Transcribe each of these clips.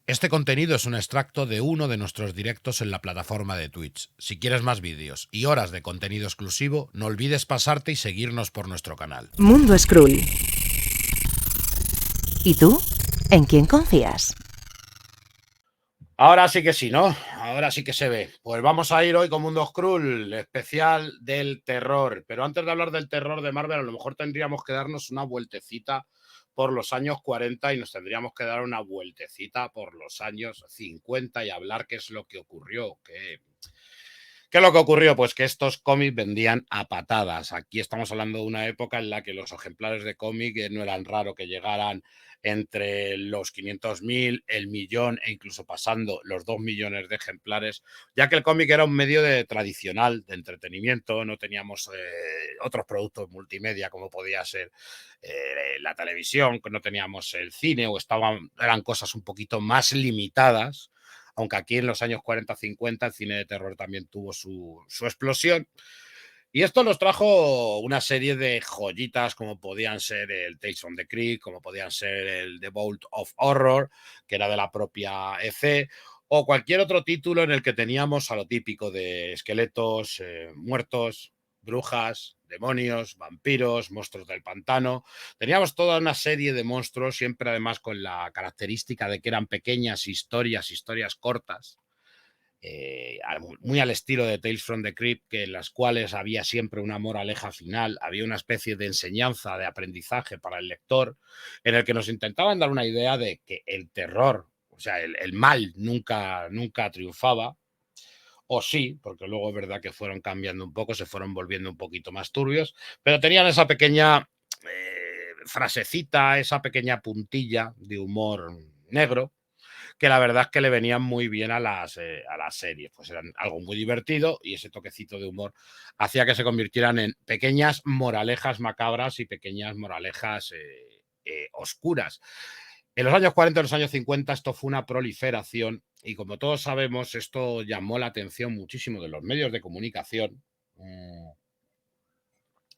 Este contenido es un extracto de uno de nuestros directos en la plataforma de Twitch. Si quieres más vídeos y horas de contenido exclusivo, no olvides pasarte y seguirnos por nuestro canal. Mundo Skrull. ¿Y tú? ¿En quién confías? Ahora sí que sí, ¿no? Ahora sí que se ve. Pues vamos a ir hoy con Mundo Skrull, especial del terror. Pero antes de hablar del terror de Marvel, a lo mejor tendríamos que darnos una vueltecita por los años 40 y nos tendríamos que dar una vueltecita por los años 50 y hablar qué es lo que ocurrió, ¿Qué es lo que ocurrió? Pues que estos cómics vendían a patadas. Aquí estamos hablando de una época en la que los ejemplares de cómic no eran raro que llegaran entre los 500.000, el millón e incluso pasando los 2 millones de ejemplares, ya que el cómic era un medio tradicional de entretenimiento, no teníamos otros productos multimedia como podía ser la televisión, no teníamos el cine o eran cosas un poquito más limitadas, aunque aquí en los años 40-50 el cine de terror también tuvo su explosión. Y esto nos trajo una serie de joyitas como podían ser el Tales from the Crypt, como podían ser el The Vault of Horror, que era de la propia EC, o cualquier otro título en el que teníamos a lo típico de esqueletos, muertos, brujas, demonios, vampiros, monstruos del pantano. Teníamos toda una serie de monstruos, siempre además con la característica de que eran pequeñas historias cortas, muy al estilo de Tales from the Crypt, que en las cuales había siempre una moraleja final, había una especie de enseñanza, de aprendizaje para el lector, en el que nos intentaban dar una idea de que el terror, o sea, el mal nunca triunfaba, o sí, porque luego es verdad que fueron cambiando un poco, se fueron volviendo un poquito más turbios, pero tenían esa pequeña frasecita, esa pequeña puntilla de humor negro, que la verdad es que le venían muy bien a las series, pues eran algo muy divertido y ese toquecito de humor hacía que se convirtieran en pequeñas moralejas macabras y pequeñas moralejas oscuras. En los años 40 y los años 50 esto fue una proliferación y como todos sabemos esto llamó la atención muchísimo de los medios de comunicación,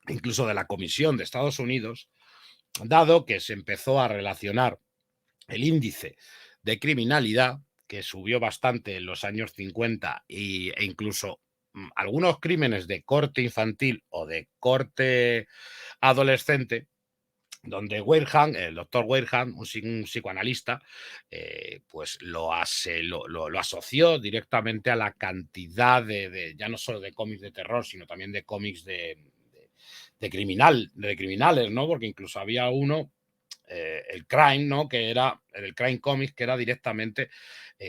incluso de la Comisión de Estados Unidos, dado que se empezó a relacionar el índice de criminalidad, que subió bastante en los años 50 e incluso algunos crímenes de corte infantil o de corte adolescente, donde Wareham, el doctor Wareham, un psicoanalista, pues lo asoció directamente a la cantidad ya no solo de cómics de terror, sino también de cómics de criminales, ¿no? Porque incluso había uno, el Crime, ¿no? Que era el Crime Comics, que era directamente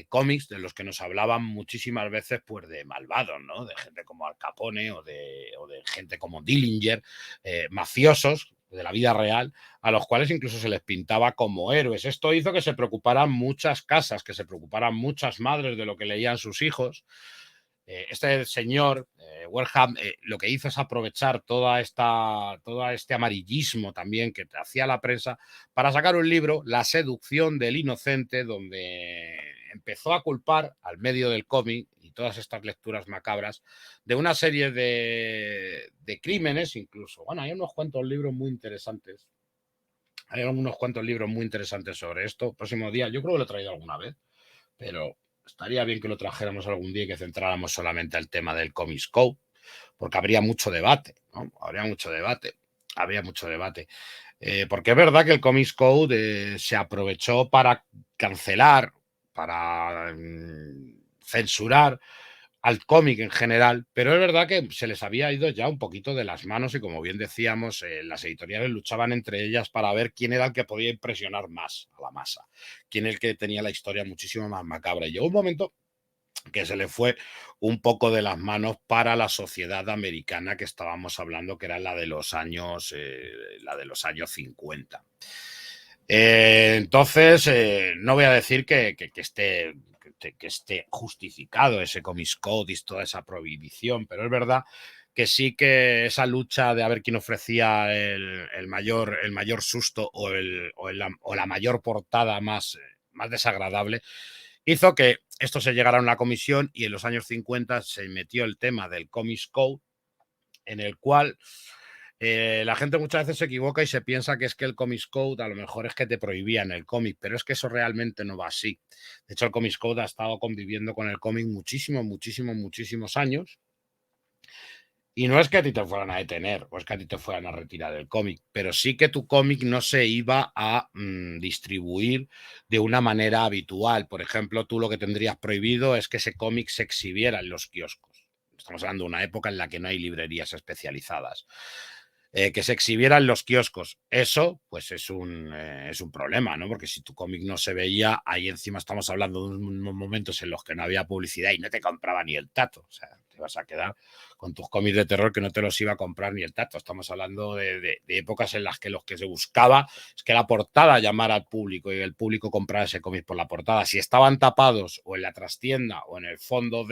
cómics de los que nos hablaban muchísimas veces, pues de malvados, ¿no? De gente como Al Capone o de gente como Dillinger, mafiosos de la vida real, a los cuales incluso se les pintaba como héroes. Esto hizo que se preocuparan muchas casas, que se preocuparan muchas madres de lo que leían sus hijos. Este señor, Wareham, lo que hizo es aprovechar todo este amarillismo también que hacía la prensa para sacar un libro, La seducción del inocente, donde empezó a culpar al medio del cómic y todas estas lecturas macabras de una serie de crímenes incluso. Bueno, hay unos cuantos libros muy interesantes. Hay unos cuantos libros muy interesantes sobre esto. Próximo día, yo creo que lo he traído alguna vez, pero estaría bien que lo trajéramos algún día y que centráramos solamente al tema del Comics Code, porque habría mucho debate, ¿no? Habría mucho debate. Porque es verdad que el Comics Code se aprovechó para cancelar, para censurar al cómic en general, pero es verdad que se les había ido ya un poquito de las manos y como bien decíamos, las editoriales luchaban entre ellas para ver quién era el que podía impresionar más a la masa, quién es el que tenía la historia muchísimo más macabra. Y llegó un momento que se le fue un poco de las manos para la sociedad americana que estábamos hablando, que era la de los años 50. Entonces, no voy a decir que esté justificado ese Comics Code y toda esa prohibición, pero es verdad que sí que esa lucha de a ver quién ofrecía el mayor susto o la mayor portada más desagradable hizo que esto se llegara a una comisión y en los años 50 se metió el tema del Comics Code, en el cual La gente muchas veces se equivoca y se piensa que es que el Comics Code a lo mejor es que te prohibían el cómic, pero es que eso realmente no va así. De hecho, el Comics Code ha estado conviviendo con el cómic muchísimos años. Y no es que a ti te fueran a detener o es que a ti te fueran a retirar el cómic, pero sí que tu cómic no se iba a distribuir de una manera habitual. Por ejemplo, tú lo que tendrías prohibido es que ese cómic se exhibiera en los kioscos. Estamos hablando de una época en la que no hay librerías especializadas. Que se exhibiera en los kioscos. Eso, pues es un problema, ¿no? Porque si tu cómic no se veía, ahí encima estamos hablando de unos momentos en los que no había publicidad y no te compraba ni el tato. O sea, te vas a quedar con tus cómics de terror que no te los iba a comprar ni el tato. Estamos hablando de épocas en las que lo que se buscaba es que la portada llamara al público y el público comprara ese cómic por la portada. Si estaban tapados o en la trastienda o en el fondo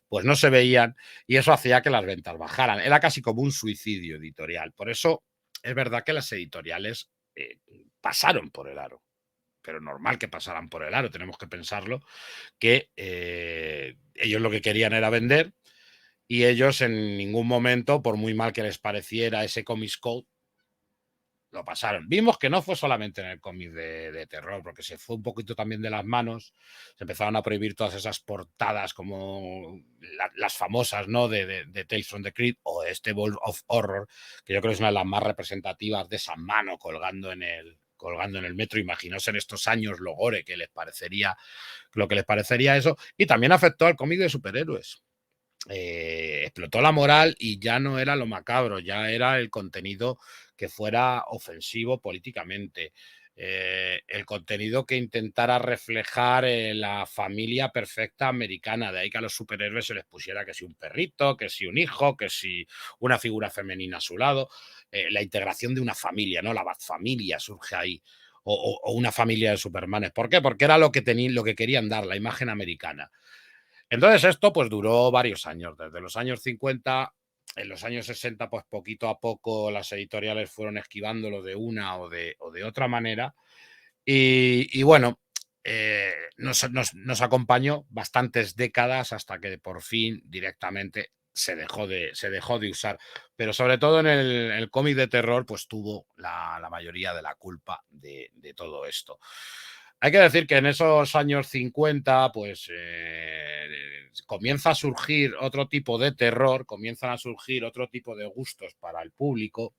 pues no se veían y eso hacía que las ventas bajaran. Era casi como un suicidio editorial. Por eso es verdad que las editoriales pasaron por el aro, pero normal que pasaran por el aro, tenemos que pensarlo, que ellos lo que querían era vender y ellos en ningún momento, por muy mal que les pareciera ese Comics Code, lo pasaron. Vimos que no fue solamente en el cómic de terror, porque se fue un poquito también de las manos, se empezaron a prohibir todas esas portadas como las famosas, ¿no? De Tales from the Crypt o este Ball of Horror, que yo creo que es una de las más representativas de esa mano colgando en el metro. Imaginaos en estos años lo gore que les parecería, lo que les parecería eso. Y también afectó al cómic de superhéroes. Explotó la moral y ya no era lo macabro, ya era el contenido que fuera ofensivo políticamente, el contenido que intentara reflejar la familia perfecta americana, de ahí que a los superhéroes se les pusiera que si un perrito, que si un hijo, que si una figura femenina a su lado, la integración de una familia, ¿no? La Batfamilia surge ahí. O una familia de Supermanes. ¿Por qué? Porque era lo que tenían, lo que querían dar, la imagen americana. Entonces esto pues duró varios años, desde los años 50, en los años 60 pues poquito a poco las editoriales fueron esquivándolo de una o de otra manera y bueno, nos acompañó bastantes décadas hasta que por fin directamente se dejó de usar, pero sobre todo en el cómic de terror pues tuvo la mayoría de la culpa de todo esto. Hay que decir que en esos años 50, pues comienza a surgir otro tipo de terror, comienzan a surgir otro tipo de gustos para el público,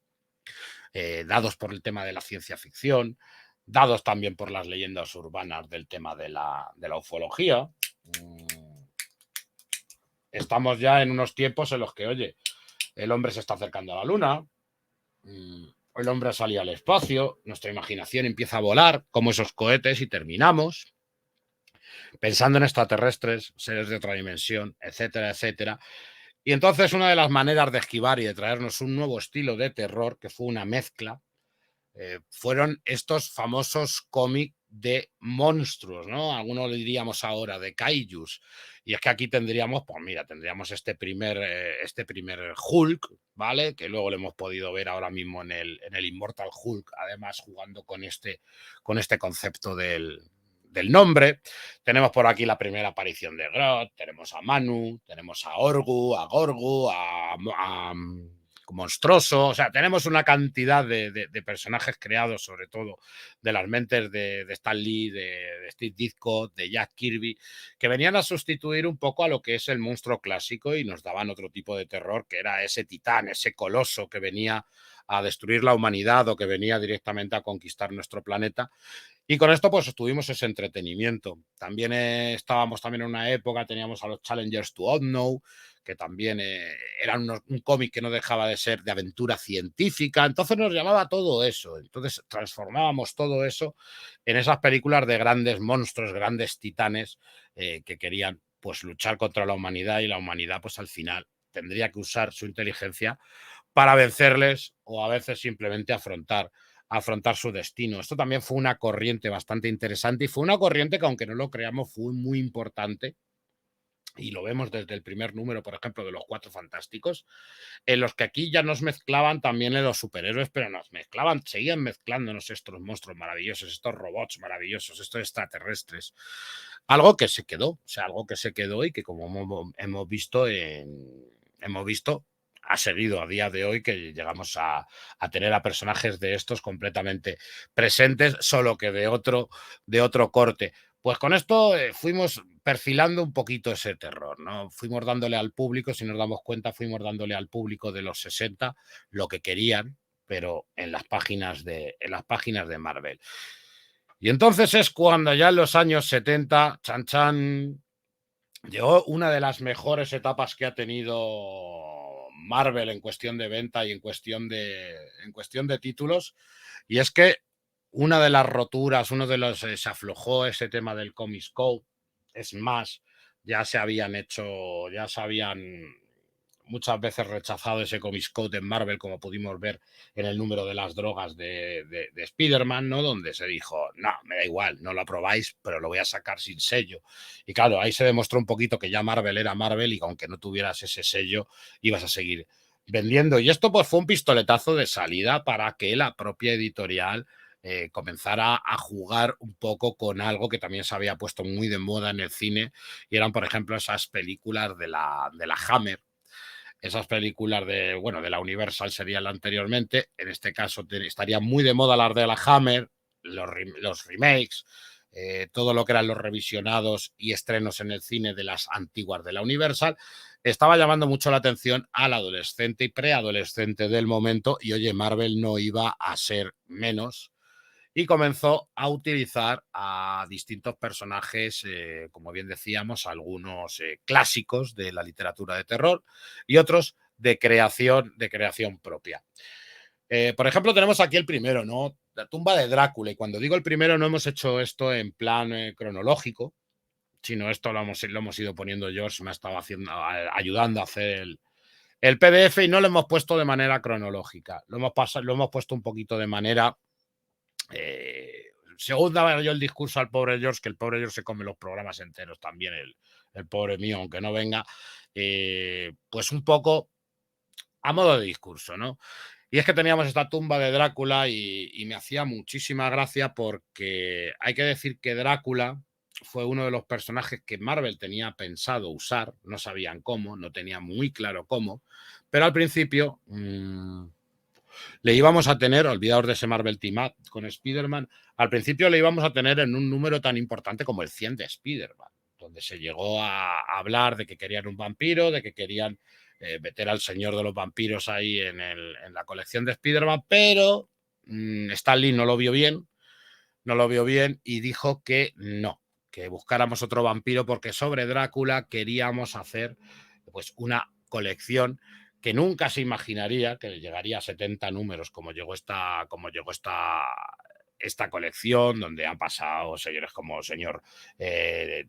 dados por el tema de la ciencia ficción, dados también por las leyendas urbanas del tema de la ufología. Estamos ya en unos tiempos en los que, oye, el hombre se está acercando a la luna, el hombre ha salido al espacio, nuestra imaginación empieza a volar como esos cohetes y terminamos pensando en extraterrestres, seres de otra dimensión, etcétera, etcétera. Y entonces una de las maneras de esquivar y de traernos un nuevo estilo de terror, que fue una mezcla, fueron estos famosos cómics de monstruos, ¿no? Algunos le diríamos ahora de kaijus. Y es que aquí tendríamos, pues mira, tendríamos este primer Hulk, ¿vale? Que luego lo hemos podido ver ahora mismo en el Immortal Hulk, además jugando con este concepto del nombre. Tenemos por aquí la primera aparición de Grodd, tenemos a Manu, tenemos a Orgu, a Gorgu, a Monstruoso, o sea, tenemos una cantidad de personajes creados, sobre todo de las mentes de Stan Lee, de Steve Ditko, de Jack Kirby, que venían a sustituir un poco a lo que es el monstruo clásico y nos daban otro tipo de terror, que era ese titán, ese coloso que venía a destruir la humanidad o que venía directamente a conquistar nuestro planeta. Y con esto pues tuvimos ese entretenimiento. También estábamos también en una época, teníamos a los Challengers to Unknown, que también eran un cómic que no dejaba de ser de aventura científica. Entonces nos llamaba todo eso. Entonces transformábamos todo eso en esas películas de grandes monstruos, grandes titanes que querían pues luchar contra la humanidad y la humanidad pues al final tendría que usar su inteligencia para vencerles o a veces simplemente afrontar su destino. Esto también fue una corriente bastante interesante y fue una corriente que, aunque no lo creamos, fue muy importante. Y lo vemos desde el primer número, por ejemplo, de los Cuatro Fantásticos, en los que aquí ya nos mezclaban también en los superhéroes, pero nos mezclaban, seguían mezclándonos estos monstruos maravillosos, estos robots maravillosos, estos extraterrestres. Algo que se quedó, o sea, algo que se quedó y que como hemos visto ha seguido a día de hoy, que llegamos a tener a personajes de estos completamente presentes, solo que de otro corte. Pues con esto fuimos perfilando un poquito ese terror, ¿no? Fuimos dándole al público, si nos damos cuenta, fuimos dándole al público de los 60 lo que querían, pero en las páginas de Marvel. Y entonces es cuando ya en los años 70, chan chan, llegó una de las mejores etapas que ha tenido Marvel en cuestión de venta y en cuestión de títulos. Y es que una de las roturas, uno de los se aflojó ese tema del Comics Code. Es más, ya se habían muchas veces rechazado ese Comics Code en Marvel, como pudimos ver en el número de las drogas de Spider-Man, ¿no? Donde se dijo, no, me da igual, no lo aprobáis, pero lo voy a sacar sin sello. Y claro, ahí se demostró un poquito que ya Marvel era Marvel y que aunque no tuvieras ese sello, ibas a seguir vendiendo. Y esto pues fue un pistoletazo de salida para que la propia editorial comenzara a jugar un poco con algo que también se había puesto muy de moda en el cine, y eran, por ejemplo, esas películas de la Hammer, esas películas bueno, de la Universal serían la anteriormente. En este caso estaría muy de moda las de la Hammer, los remakes, todo lo que eran los revisionados y estrenos en el cine de las antiguas de la Universal. Estaba llamando mucho la atención al adolescente y preadolescente del momento, y oye, Marvel no iba a ser menos, y comenzó a utilizar a distintos personajes, como bien decíamos, algunos clásicos de la literatura de terror y otros de creación propia. Por ejemplo, tenemos aquí el primero, ¿no? La tumba de Drácula. Y cuando digo el primero, no hemos hecho esto en plan cronológico, sino esto lo hemos ido poniendo. George me ha estado ayudando a hacer el PDF, y no lo hemos puesto de manera cronológica. Lo hemos puesto un poquito de manera según daba yo el discurso al pobre George, que el pobre George se come los programas enteros también, el pobre mío, aunque no venga, pues un poco a modo de discurso, ¿no? Y es que teníamos esta tumba de Drácula y me hacía muchísima gracia, porque hay que decir que Drácula fue uno de los personajes que Marvel tenía pensado usar, no sabían cómo, no tenía muy claro cómo, pero al principio le íbamos a tener, olvidaos de ese Marvel Team Up con Spider-Man, al principio le íbamos a tener en un número tan importante como el 100 de Spider-Man, donde se llegó a hablar de que querían un vampiro, de que querían meter al señor de los vampiros ahí en la colección de Spider-Man, pero Stan Lee no lo vio bien, y dijo que no, que buscáramos otro vampiro, porque sobre Drácula queríamos hacer pues una colección que nunca se imaginaría que llegaría a 70 números, esta colección, donde han pasado señores como el señor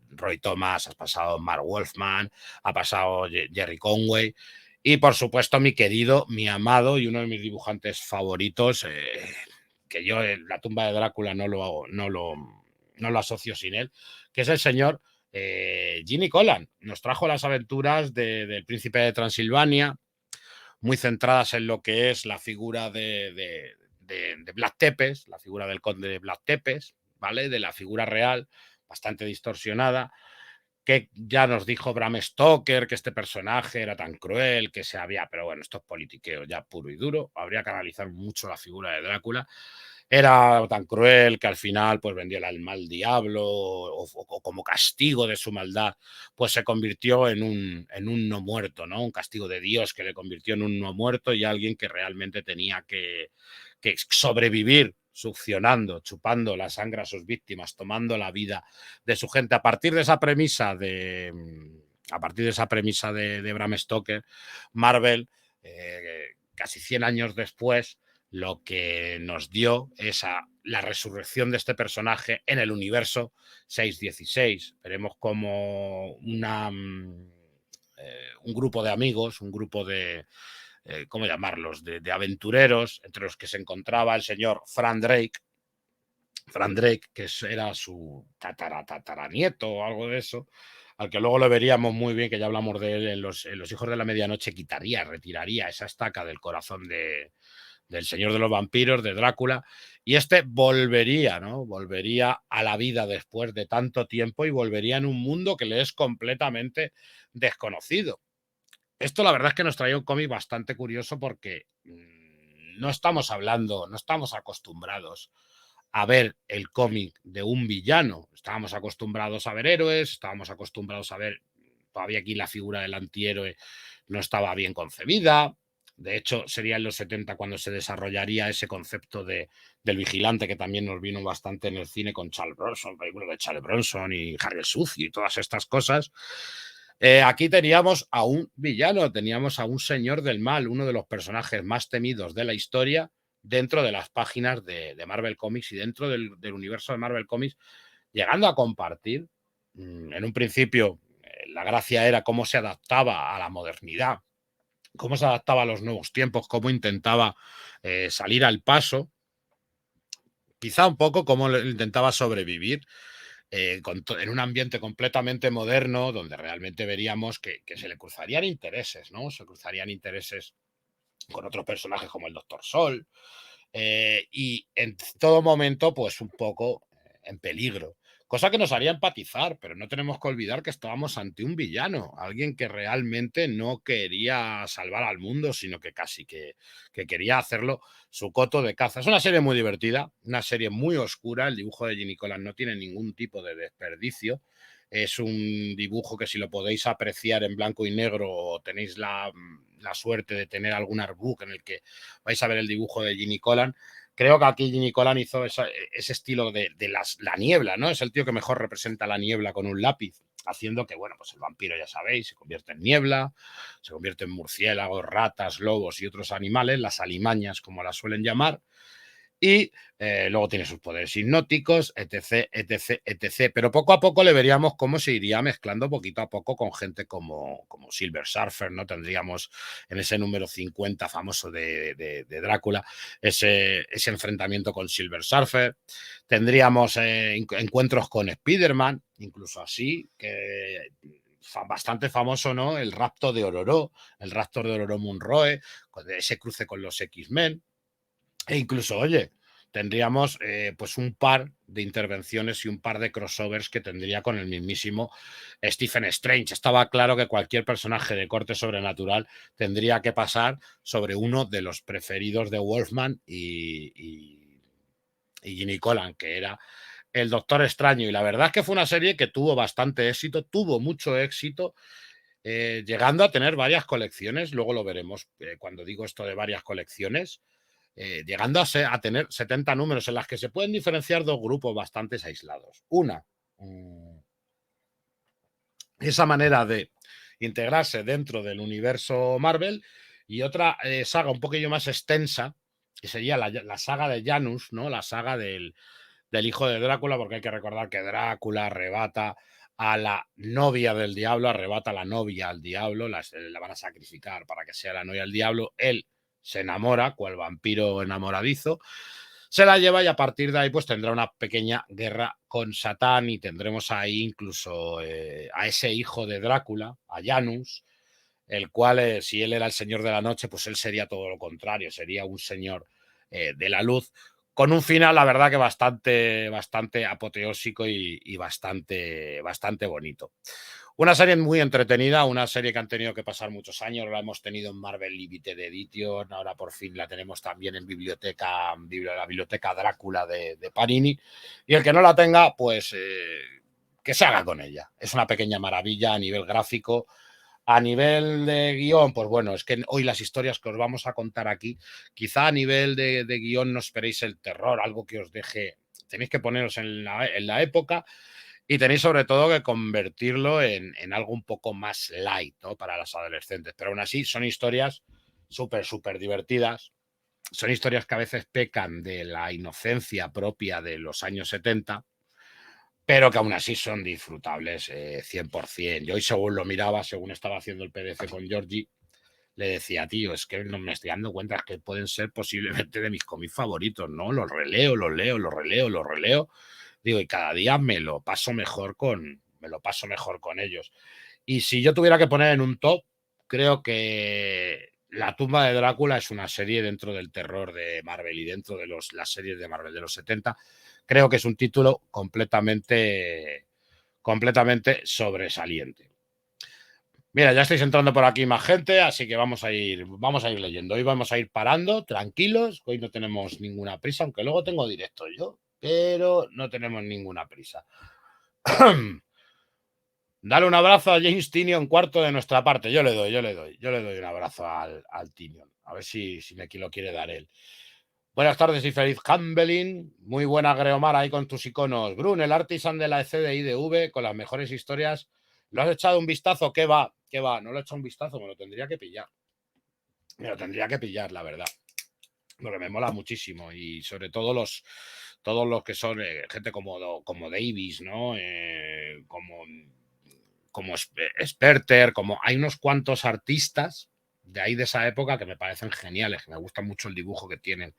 Roy Thomas, ha pasado Mark Wolfman, ha pasado Jerry Conway, y por supuesto mi querido, mi amado y uno de mis dibujantes favoritos, que yo en la tumba de Drácula no lo asocio sin él, que es el señor Gene Colan. Nos trajo las aventuras del príncipe de Transilvania, muy centradas en lo que es la figura de Black Tepes, la figura del conde de Black Tepes, ¿vale? De la figura real, bastante distorsionada, que ya nos dijo Bram Stoker que este personaje era tan cruel, que se había, pero bueno, esto es politiqueo ya puro y duro, habría que analizar mucho la figura de Drácula. Era tan cruel que al final pues vendió el alma al diablo, o como castigo de su maldad, pues se convirtió en un no muerto, ¿no? Un castigo de Dios que le convirtió en un no muerto, y alguien que realmente tenía que sobrevivir succionando, chupando la sangre a sus víctimas, tomando la vida de su gente. A partir de esa premisa de Bram Stoker, Marvel, casi 100 años después, lo que nos dio es la resurrección de este personaje en el universo 616. Veremos como un grupo de amigos, un grupo de, ¿cómo llamarlos?, de aventureros, entre los que se encontraba el señor Frank Drake, que era su tataranieto o algo de eso, al que luego lo veríamos muy bien, que ya hablamos de él en los Hijos de la Medianoche, retiraría esa estaca del corazón del Señor de los Vampiros, de Drácula, y este volvería, ¿no? Volvería a la vida después de tanto tiempo, y volvería en un mundo que le es completamente desconocido. esto la verdad es que nos traía un cómic bastante curioso porque no estamos hablando, no estamos acostumbrados a ver el cómic de un villano. Estábamos acostumbrados a ver héroes, estábamos acostumbrados a ver, todavía aquí la figura del antihéroe no estaba bien concebida. De hecho, sería en los 70 cuando se desarrollaría ese concepto del vigilante que también nos vino bastante en el cine con Charles Bronson, películas de Charles Bronson y Harry el Sucio y todas estas cosas. Aquí teníamos a un villano, teníamos a un señor del mal, uno de los personajes más temidos de la historia dentro de las páginas de Marvel Comics y dentro del universo de Marvel Comics, llegando a compartir, en un principio, la gracia era cómo se adaptaba a la modernidad, cómo se adaptaba a los nuevos tiempos, cómo intentaba salir al paso, quizá un poco cómo intentaba sobrevivir en un ambiente completamente moderno, donde realmente veríamos que se le cruzarían intereses, ¿no? Se cruzarían intereses con otros personajes como el Doctor Sol, y en todo momento, pues un poco en peligro. Cosa que nos haría empatizar, pero no tenemos que olvidar que estábamos ante un villano, alguien que realmente no quería salvar al mundo, sino que casi que quería hacerlo su coto de caza. Es una serie muy divertida, una serie muy oscura. El dibujo de Ginny Colan no tiene ningún tipo de desperdicio. Es un dibujo que si lo podéis apreciar en blanco y negro o tenéis la suerte de tener algún artbook en el que vais a ver el dibujo de Ginny Colan. Creo que aquí Ginny Colan hizo ese estilo de la niebla, ¿no? Es el tío que mejor representa la niebla con un lápiz, haciendo que, bueno, pues el vampiro, ya sabéis, se convierte en niebla, se convierte en murciélagos, ratas, lobos y otros animales, las alimañas, como las suelen llamar, y luego tiene sus poderes hipnóticos, etc, etc, etc. Pero poco a poco le veríamos cómo se iría mezclando poquito a poco con gente como Silver Surfer, ¿no? Tendríamos en ese número 50 famoso de Drácula ese enfrentamiento con Silver Surfer. Tendríamos encuentros con Spider-Man, incluso así, que bastante famoso, ¿no? El rapto de Ororo, el rapto de Ororo Munroe, ese cruce con los X-Men. E incluso, oye, tendríamos pues un par de intervenciones y un par de crossovers que tendría con el mismísimo Stephen Strange. Estaba claro que cualquier personaje de corte sobrenatural tendría que pasar sobre uno de los preferidos de Wolfman y Ginny Colan, que era el Doctor Extraño. Y la verdad es que fue una serie que tuvo bastante éxito, tuvo mucho éxito, llegando a tener varias colecciones. Luego lo veremos cuando digo esto de varias colecciones, llegando a tener 70 números en las que se pueden diferenciar dos grupos bastante aislados. Una, esa manera de integrarse dentro del universo Marvel, y otra saga un poquillo más extensa, que sería la saga de Janus, ¿no? La saga del hijo de Drácula, porque hay que recordar que Drácula arrebata a la novia del diablo, arrebata a la novia al diablo, la van a sacrificar para que sea la novia del diablo. Él se enamora, cual vampiro enamoradizo, se la lleva y a partir de ahí pues tendrá una pequeña guerra con Satán y tendremos ahí incluso a ese hijo de Drácula, a Janus, el cual, si él era el señor de la noche, pues él sería todo lo contrario, sería un señor de la luz, con un final, la verdad, que bastante apoteósico y bastante bonito. Una serie muy entretenida, una serie que han tenido que pasar muchos años, la hemos tenido en Marvel Limited Edition, ahora por fin la tenemos también en la biblioteca Drácula de Panini, y el que no la tenga, pues que se haga con ella. Es una pequeña maravilla a nivel gráfico. A nivel de guión, pues bueno, es que hoy las historias que os vamos a contar aquí, quizá a nivel de guión no esperéis el terror, algo que os deje, tenéis que poneros en la época y tenéis sobre todo que convertirlo en algo un poco más light, ¿no? Para los adolescentes. Pero aún así son historias súper divertidas. Son historias que a veces pecan de la inocencia propia de los años 70, pero que aún así son disfrutables 100%. Yo hoy según lo miraba, según estaba haciendo el PDF con Georgie, le decía, tío, es que no me estoy dando cuenta que pueden ser posiblemente de mis cómics favoritos, ¿no? Los releo, los leo, los releo, los releo. Digo, y cada día me lo paso mejor con ellos. Y si yo tuviera que poner en un top, creo que La tumba de Drácula es una serie dentro del terror de Marvel y dentro de las series de Marvel de los 70. Creo que es un título completamente sobresaliente. Mira, ya estáis entrando por aquí más gente, así que vamos a ir leyendo. Hoy vamos a ir parando, tranquilos. Hoy no tenemos ninguna prisa, aunque luego tengo directo yo, pero no tenemos ninguna prisa. Dale un abrazo a James Tinion, cuarto de nuestra parte. Yo le doy un abrazo al Tinion. A ver si me lo quiere dar él. Buenas tardes y feliz Campbellin. Muy buena Greomar ahí con tus iconos. Brun, el artisan de la ECDIDV con las mejores historias. ¿Lo has echado un vistazo? ¿Qué va? ¿Qué va? No lo he echado un vistazo, me lo tendría que pillar. Me lo tendría que pillar, la verdad. Porque me mola muchísimo. Y sobre todo todos los que son gente como Davis, ¿no? Como Sperter, como hay unos cuantos artistas de ahí de esa época que me parecen geniales, que me gusta mucho el dibujo que tienen.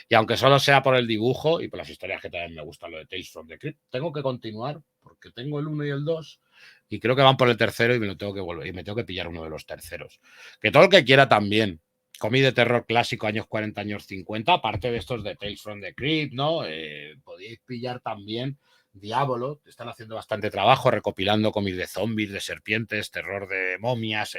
Y aunque solo sea por el dibujo y por las historias que también me gustan, lo de Tales from the Crypt, tengo que continuar porque tengo el 1 y el 2 y creo que van por el tercero y me lo tengo que volver y me tengo que pillar uno de los terceros. Que todo el que quiera también. Cómic de terror clásico, años 40, años 50, aparte de estos de Tales from the Crypt, ¿no? Podéis pillar también Diablo, están haciendo bastante trabajo recopilando cómics de zombies, de serpientes, terror de momias,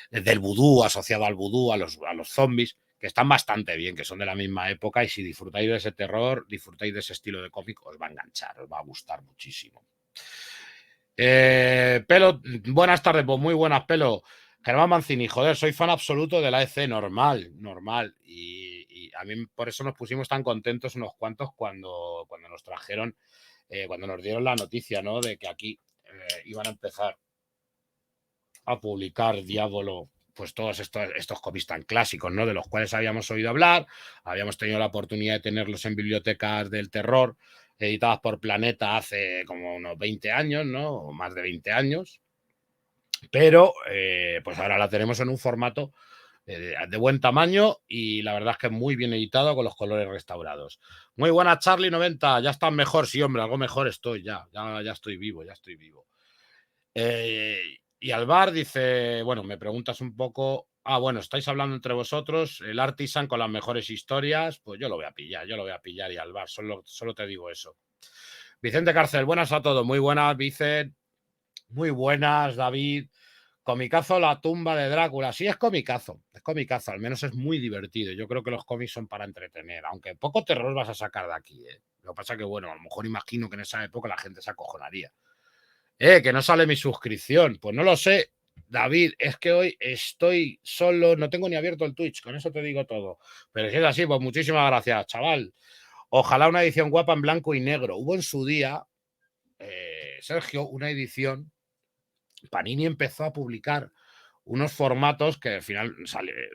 del vudú, asociado al vudú, a los zombies, que están bastante bien, que son de la misma época y si disfrutáis de ese terror, disfrutáis de ese estilo de cómic, os va a enganchar, os va a gustar muchísimo. Pelo, buenas tardes, pues muy buenas, Pelo. Germán Mancini, joder, soy fan absoluto de la EC, normal. Y a mí por eso nos pusimos tan contentos unos cuantos cuando nos trajeron, cuando nos dieron la noticia, ¿no? De que aquí iban a empezar a publicar Diablo, pues todos estos cómics tan clásicos, ¿no? De los cuales habíamos oído hablar, habíamos tenido la oportunidad de tenerlos en bibliotecas del terror, editadas por Planeta hace como unos 20 años, ¿no? O más de 20 años. Pero pues ahora la tenemos en un formato de buen tamaño y la verdad es que muy bien editado con los colores restaurados. Muy buena, Charlie90, ya estás mejor, sí, hombre, algo mejor estoy, ya estoy vivo, ya estoy vivo. Y Alvar dice, bueno, me preguntas un poco, bueno, estáis hablando entre vosotros, el Artisan con las mejores historias, pues yo lo voy a pillar y Alvar, solo te digo eso. Vicente Cárcel, buenas a todos, muy buenas, Vicente, muy buenas, David. Comicazo La tumba de Drácula. Sí, es comicazo, al menos es muy divertido. Yo creo que los cómics son para entretener, aunque poco terror vas a sacar de aquí. Lo que pasa que, bueno, a lo mejor imagino que en esa época la gente se acojonaría. Que no sale mi suscripción. Pues no lo sé, David, es que hoy estoy solo, no tengo ni abierto el Twitch, con eso te digo todo. Pero si es así, pues muchísimas gracias, chaval. Ojalá una edición guapa en blanco y negro. Hubo en su día, Sergio, una edición. Panini empezó a publicar unos formatos que al final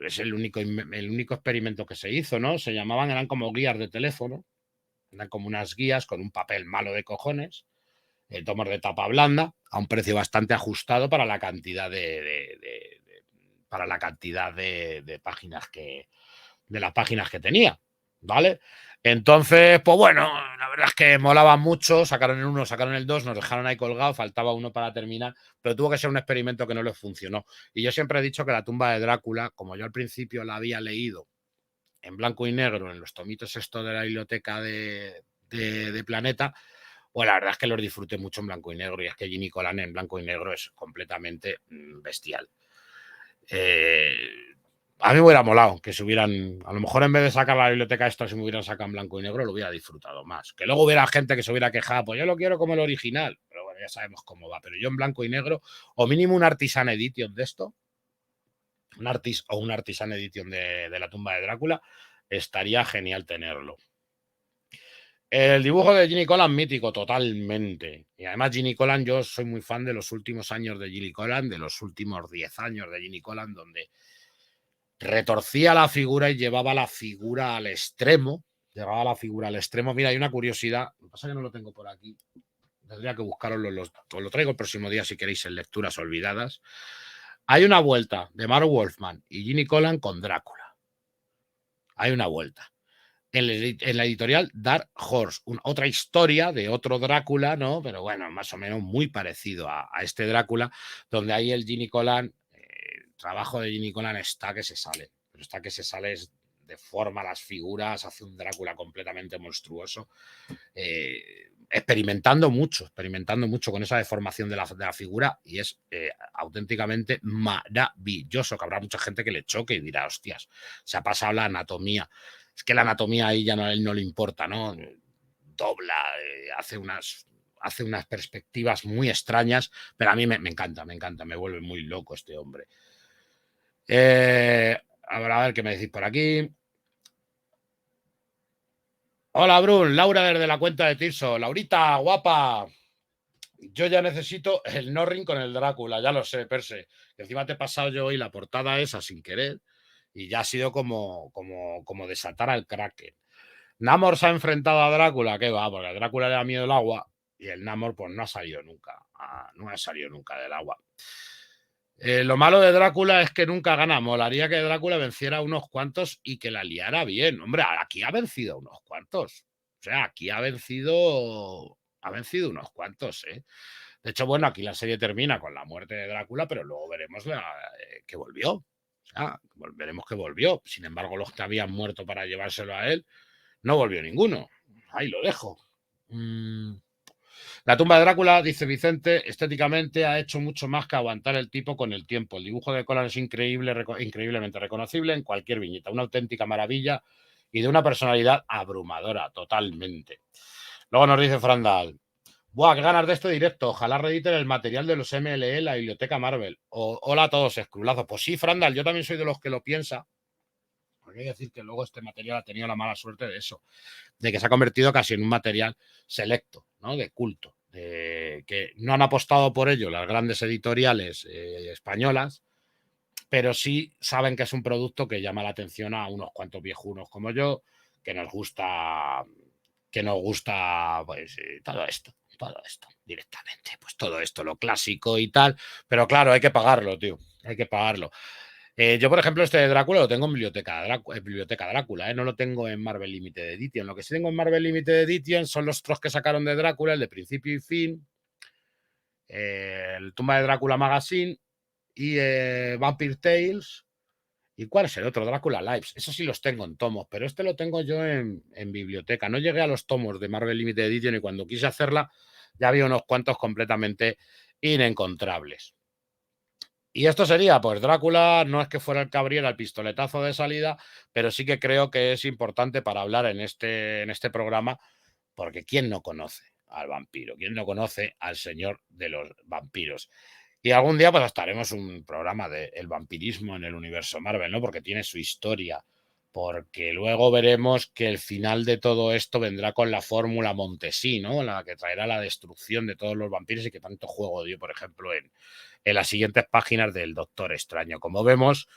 es el único experimento que se hizo, ¿no? Eran como guías de teléfono, eran como unas guías con un papel malo de cojones, tomos de tapa blanda, a un precio bastante ajustado para la cantidad de páginas de las páginas que tenía, ¿vale? Entonces, pues bueno, la verdad es que molaba mucho, sacaron el 1, sacaron el 2, nos dejaron ahí colgado, faltaba uno para terminar, pero tuvo que ser un experimento que no les funcionó. Y yo siempre he dicho que la tumba de Drácula, como yo al principio la había leído en blanco y negro, en los tomitos esto de la biblioteca de Planeta, pues la verdad es que los disfruté mucho en blanco y negro, y es que Ginny Colan en blanco y negro es completamente bestial. A mí me hubiera molado que se hubieran, a lo mejor en vez de sacar la biblioteca esto, si me hubieran sacado en blanco y negro, lo hubiera disfrutado más. Que luego hubiera gente que se hubiera quejado, pues yo lo quiero como el original, pero bueno, ya sabemos cómo va. Pero yo en blanco y negro, o mínimo un Artisan Edition de esto, un Artisan Edition de la tumba de Drácula, estaría genial tenerlo. El dibujo de Ginny Colan mítico, totalmente. Y además Ginny Colan, yo soy muy fan de los últimos años de Ginny Colan, de los últimos 10 años de Ginny Colan, donde retorcía la figura y llevaba la figura al extremo. Mira, hay una curiosidad, lo que pasa es que no lo tengo por aquí. Tendría que buscarlo, os lo traigo el próximo día si queréis en lecturas olvidadas. Hay una vuelta de Mark Wolfman y Ginny Colan con Drácula. Hay una vuelta. En la editorial Dark Horse, otra historia de otro Drácula, ¿no? Pero bueno, más o menos muy parecido a este Drácula, donde ahí el Ginny Colan, el trabajo de Ginny Colan está que se sale, pero está que se sale, deforma las figuras, hace un Drácula completamente monstruoso. experimentando mucho con esa deformación de la figura y es auténticamente maravilloso, que habrá mucha gente que le choque y dirá, hostias, se ha pasado la anatomía. Es que la anatomía ahí ya no, a él no le importa, ¿no? Dobla, hace unas perspectivas muy extrañas, pero a mí me encanta, me vuelve muy loco este hombre. A ver qué me decís por aquí. Hola, Brun, Laura desde la cuenta de Tirso. Laurita, guapa. Yo ya necesito el Norrin con el Drácula, ya lo sé, Perse. Encima te he pasado yo hoy la portada esa sin querer y ya ha sido como desatar al Kraken. Namor se ha enfrentado a Drácula, ¿qué va? Porque a Drácula le da miedo el agua y el Namor pues no ha salido nunca, no ha salido nunca del agua. Lo malo de Drácula es que nunca gana. Molaría que Drácula venciera a unos cuantos y que la liara bien. Hombre, aquí ha vencido a unos cuantos. O sea, aquí ha vencido unos cuantos, ¿eh? De hecho, bueno, aquí la serie termina con la muerte de Drácula, pero luego veremos que volvió. O sea, veremos que volvió. Sin embargo, los que habían muerto para llevárselo a él, no volvió ninguno. Ahí lo dejo. La tumba de Drácula, dice Vicente, estéticamente ha hecho mucho más que aguantar el tipo con el tiempo. El dibujo de Colan es increíblemente reconocible en cualquier viñeta. Una auténtica maravilla y de una personalidad abrumadora, totalmente. Luego nos dice Frandal, ¡buah, qué ganas de este directo! Ojalá reediten el material de los MLE, la biblioteca Marvel. Hola a todos, escrulazos. Pues sí, Frandal, yo también soy de los que lo piensa. Hay que decir que luego este material ha tenido la mala suerte de eso, de que se ha convertido casi en un material selecto, ¿no? De culto, de que no han apostado por ello las grandes editoriales españolas, pero sí saben que es un producto que llama la atención a unos cuantos viejunos como yo, que nos gusta pues todo esto directamente, pues todo esto, lo clásico y tal, pero claro, hay que pagarlo, tío, hay que pagarlo. Yo, por ejemplo, este de Drácula lo tengo en Biblioteca Drácula, no lo tengo en Marvel Limited Edition. Lo que sí tengo en Marvel Limited Edition son los trozos que sacaron de Drácula, el de principio y fin, el Tumba de Drácula Magazine y Vampire Tales. ¿Y cuál es el otro? Drácula Lives. Eso sí los tengo en tomos, pero este lo tengo yo en biblioteca. No llegué a los tomos de Marvel Limited Edition y cuando quise hacerla ya había unos cuantos completamente inencontrables. Y esto sería, pues Drácula no es que fuera el que abriera el pistoletazo de salida, pero sí que creo que es importante para hablar en este programa, porque ¿quién no conoce al vampiro? ¿Quién no conoce al señor de los vampiros? Y algún día pues hasta haremos un programa del vampirismo en el universo Marvel, ¿no? Porque tiene su historia, porque luego veremos que el final de todo esto vendrá con la fórmula Montesí, ¿no? La que traerá la destrucción de todos los vampiros y que tanto juego dio, por ejemplo, en las siguientes páginas del Doctor Extraño. Como vemos,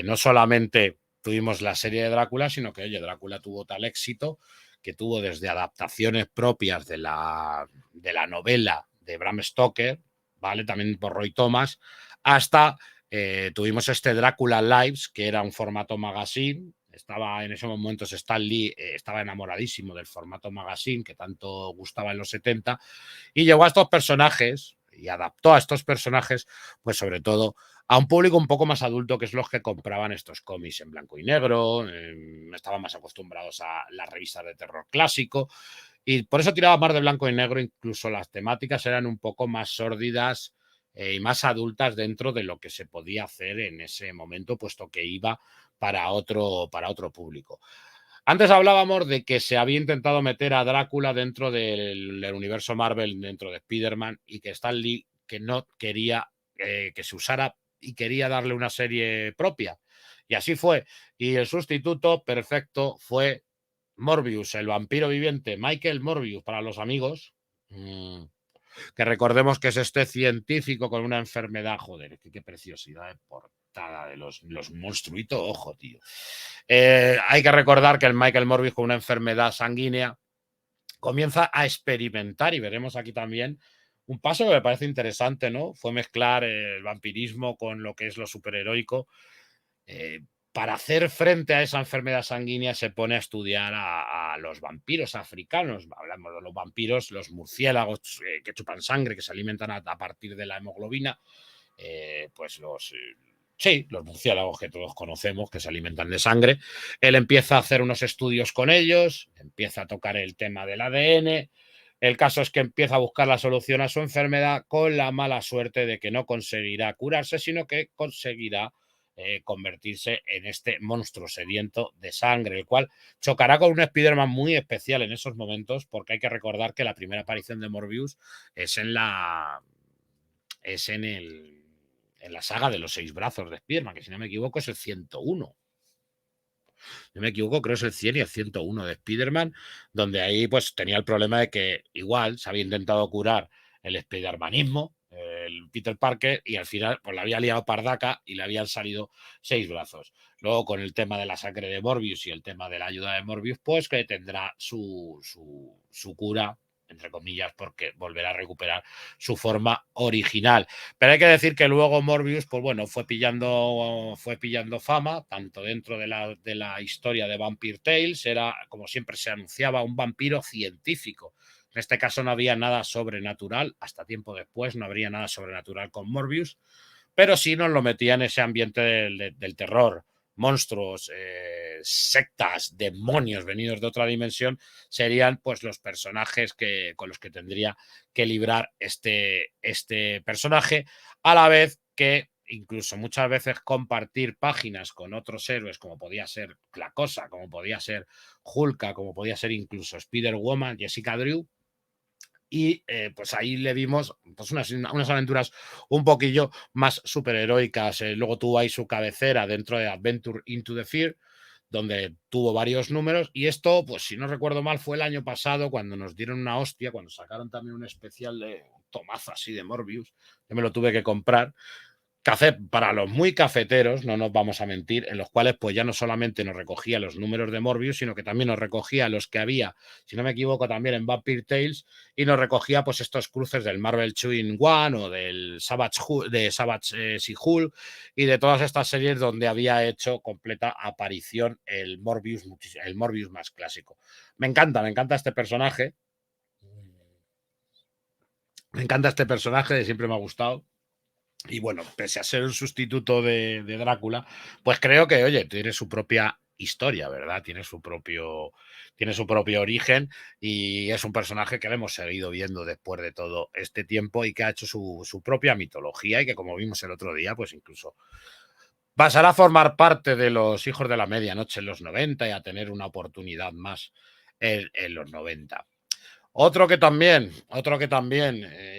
no solamente tuvimos la serie de Drácula, sino que, oye, Drácula tuvo tal éxito que tuvo desde adaptaciones propias de la novela de Bram Stoker, ¿vale? También por Roy Thomas, hasta tuvimos este Drácula Lives, que era un formato magazine. Estaba en ese momento Stan Lee estaba enamoradísimo del formato magazine que tanto gustaba en los 70 y llegó a estos personajes y adaptó a estos personajes, pues sobre todo a un público un poco más adulto, que es los que compraban estos cómics en blanco y negro, estaban más acostumbrados a las revistas de terror clásico y por eso tiraba más de blanco y negro, incluso las temáticas eran un poco más sórdidas y más adultas dentro de lo que se podía hacer en ese momento, puesto que iba para otro público. Antes hablábamos de que se había intentado meter a Drácula dentro del universo Marvel, dentro de Spider-Man, y que Stan Lee que no quería que se usara y quería darle una serie propia. Y así fue. Y el sustituto perfecto fue Morbius, el vampiro viviente, Michael Morbius para los amigos. Que recordemos que es este científico con una enfermedad, joder, qué preciosidad de portada de los monstruitos, ojo, tío. Hay que recordar que el Michael Morbius con una enfermedad sanguínea comienza a experimentar, y veremos aquí también un paso que me parece interesante, ¿no? Fue mezclar el vampirismo con lo que es lo superheroico. Para hacer frente a esa enfermedad sanguínea se pone a estudiar a los vampiros africanos. Hablamos de los vampiros, los murciélagos que chupan sangre, que se alimentan a partir de la hemoglobina. Pues los murciélagos que todos conocemos, que se alimentan de sangre. Él empieza a hacer unos estudios con ellos, empieza a tocar el tema del ADN, El caso es que empieza a buscar la solución a su enfermedad con la mala suerte de que no conseguirá curarse, sino que conseguirá convertirse en este monstruo sediento de sangre, el cual chocará con un Spider-Man muy especial en esos momentos, porque hay que recordar que la primera aparición de Morbius es en la saga de los 6 brazos de Spider-Man, que si no me equivoco es el 101. No me equivoco, creo que es el 100 y el 101 de Spider-Man, donde ahí pues tenía el problema de que igual se había intentado curar el Spider-Manismo, el Peter Parker, y al final pues le había liado pardaca y le habían salido 6 brazos. Luego con el tema de la sangre de Morbius y el tema de la ayuda de Morbius, pues que tendrá su cura, entre comillas, porque volverá a recuperar su forma original. Pero hay que decir que luego Morbius, pues bueno, fue pillando fama, tanto dentro de la historia de Vampire Tales, era, como siempre se anunciaba, un vampiro científico. En este caso no había nada sobrenatural, hasta tiempo después no habría nada sobrenatural con Morbius, pero sí nos lo metía en ese ambiente del terror, monstruos, sectas, demonios venidos de otra dimensión, serían pues los personajes con los que tendría que librar este personaje, a la vez que incluso muchas veces compartir páginas con otros héroes, como podía ser La Cosa, como podía ser Hulka, como podía ser incluso Spider-Woman, Jessica Drew, y pues ahí le vimos pues unas aventuras un poquillo más superheroicas. Luego tuvo ahí su cabecera dentro de Adventure into the Fear, donde tuvo varios números, y esto, pues si no recuerdo mal, fue el año pasado cuando nos dieron una hostia, cuando sacaron también un especial de un tomazo así de Morbius, yo me lo tuve que comprar. Café para los muy cafeteros, no nos vamos a mentir, en los cuales pues ya no solamente nos recogía los números de Morbius, sino que también nos recogía los que había, si no me equivoco, también en Vampire Tales, y nos recogía pues estos cruces del Marvel 2-in-1 o del Savage She-Hulk y de todas estas series donde había hecho completa aparición el Morbius más clásico. Me encanta este personaje. Me encanta este personaje, siempre me ha gustado. Y bueno, pese a ser un sustituto de Drácula, pues creo que, oye, tiene su propia historia, ¿verdad? Tiene su propio origen y es un personaje que le hemos seguido viendo después de todo este tiempo y que ha hecho su propia mitología y que, como vimos el otro día, pues incluso pasará a formar parte de los Hijos de la Medianoche en los 90 y a tener una oportunidad más en los 90. Otro que también,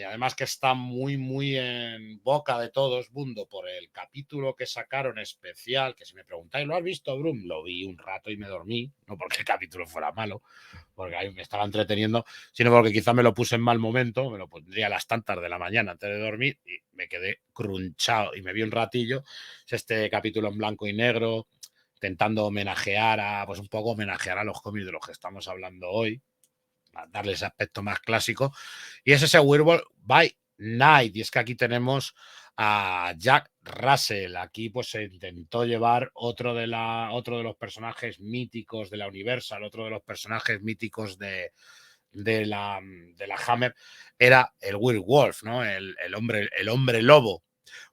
además que está muy, muy en boca de todo mundo por el capítulo que sacaron especial, que si me preguntáis, ¿lo has visto, Brum? Lo vi un rato y me dormí, no porque el capítulo fuera malo, porque ahí me estaba entreteniendo, sino porque quizá me lo puse en mal momento, me lo pondría a las tantas de la mañana antes de dormir y me quedé crunchado y me vi un ratillo. Es este capítulo en blanco y negro, intentando pues un poco homenajear a los cómics de los que estamos hablando hoy, darle ese aspecto más clásico, y es ese Werewolf by Night. Y es que aquí tenemos a Jack Russell. Aquí pues se intentó llevar otro de los personajes míticos de la Universal, otro de los personajes míticos de la Hammer, era el Werewolf, ¿no? El hombre lobo.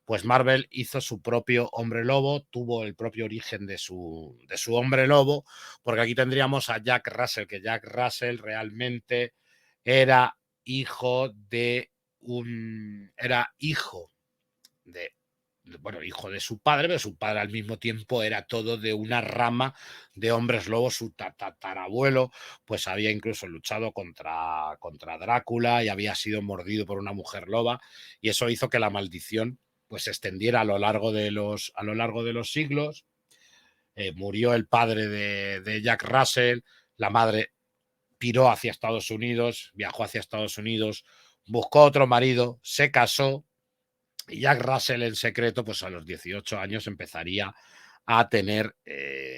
Pues Marvel hizo su propio hombre lobo, tuvo el propio origen de su hombre lobo, porque aquí tendríamos a Jack Russell, que Jack Russell realmente era hijo de era hijo de, bueno, hijo de su padre, pero su padre al mismo tiempo era todo de una rama de hombres lobos. Su tatarabuelo pues había incluso luchado contra Drácula y había sido mordido por una mujer loba, y eso hizo que la maldición pues se extendiera a lo largo de los siglos. Murió el padre de Jack Russell, la madre piró hacia Estados Unidos, viajó hacia Estados Unidos, buscó otro marido, se casó, y Jack Russell en secreto, pues a los 18 años empezaría a tener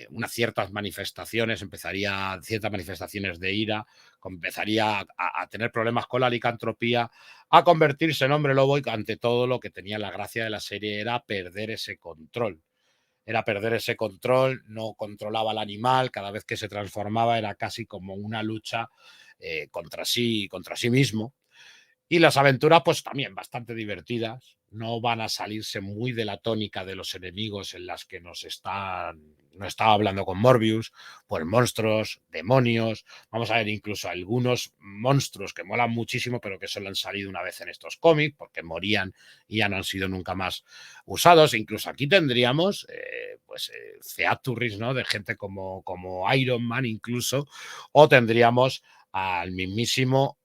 unas ciertas manifestaciones de ira, empezaría a tener problemas con la licantropía, a convertirse en hombre lobo, y ante todo lo que tenía la gracia de la serie era perder ese control. No controlaba al animal, cada vez que se transformaba era casi como una lucha contra sí mismo. Y las aventuras, pues también bastante divertidas. No van a salirse muy de la tónica de los enemigos en las que nos estaba hablando con Morbius, pues monstruos, demonios. Vamos a ver incluso algunos monstruos que molan muchísimo, pero que solo han salido una vez en estos cómics, porque morían y ya no han sido nunca más usados. Incluso aquí tendríamos, Featuris, ¿no? De gente como Iron Man, incluso, o tendríamos al mismísimo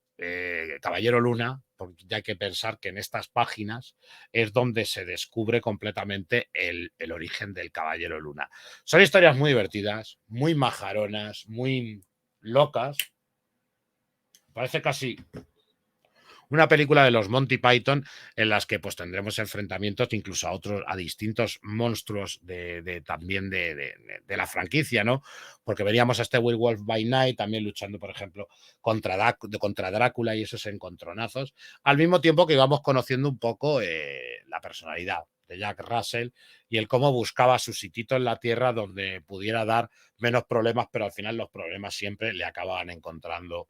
Caballero Luna, porque ya hay que pensar que en estas páginas es donde se descubre completamente el origen del Caballero Luna. Son historias muy divertidas, muy majaronas, muy locas. Parece casi una película de los Monty Python en las que pues tendremos enfrentamientos incluso a distintos monstruos también de la franquicia, ¿no? Porque veríamos a este Werewolf by Night también luchando, por ejemplo, contra Drácula y esos encontronazos, al mismo tiempo que íbamos conociendo un poco la personalidad de Jack Russell y el cómo buscaba su sitito en la tierra donde pudiera dar menos problemas, pero al final los problemas siempre le acababan encontrando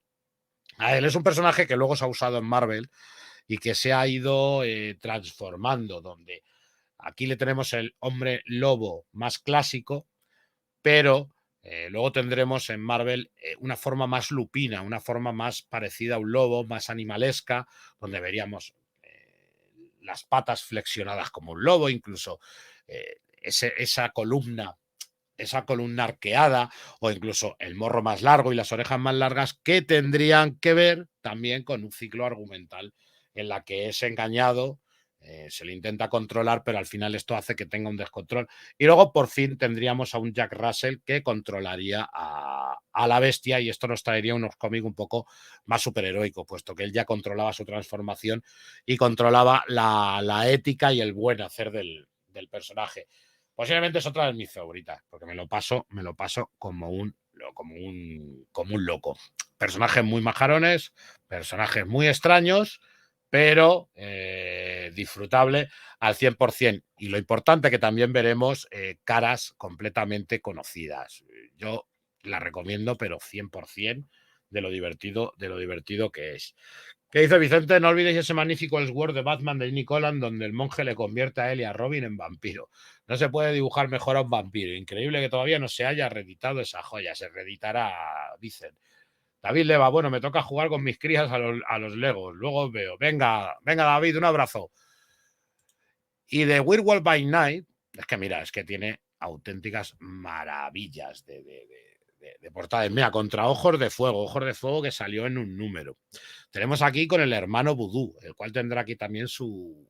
a él. Es un personaje que luego se ha usado en Marvel y que se ha ido transformando, donde aquí le tenemos el hombre lobo más clásico, pero luego tendremos en Marvel una forma más lupina, una forma más parecida a un lobo, más animalesca, donde veríamos las patas flexionadas como un lobo, incluso esa columna arqueada o incluso el morro más largo y las orejas más largas que tendrían que ver también con un ciclo argumental en la que es engañado, se le intenta controlar, pero al final esto hace que tenga un descontrol. Y luego por fin tendríamos a un Jack Russell que controlaría a la bestia y esto nos traería unos cómics un poco más superheroicos, puesto que él ya controlaba su transformación y controlaba la ética y el buen hacer del personaje. Posiblemente es otra de mis favoritas, porque me lo paso como un loco. Personajes muy majarones, personajes muy extraños, pero disfrutable al 100%. Y lo importante que también veremos caras completamente conocidas. Yo la recomiendo, pero 100% de lo divertido que es. ¿Qué dice Vicente? No olvidéis ese magnífico Elseworld de Batman de Nick Holland, donde el monje le convierte a él y a Robin en vampiro. No se puede dibujar mejor a un vampiro. Increíble que todavía no se haya reeditado esa joya. Se reeditará, dicen. David Leva, bueno, me toca jugar con mis crías a los Legos. Luego os veo. Venga, venga, David, un abrazo. Y de Werewolf by Night, es que mira, es que tiene auténticas maravillas de portadas. Mira, contra Ojos de Fuego que salió en un número. Tenemos aquí con el hermano Vudú, el cual tendrá aquí también su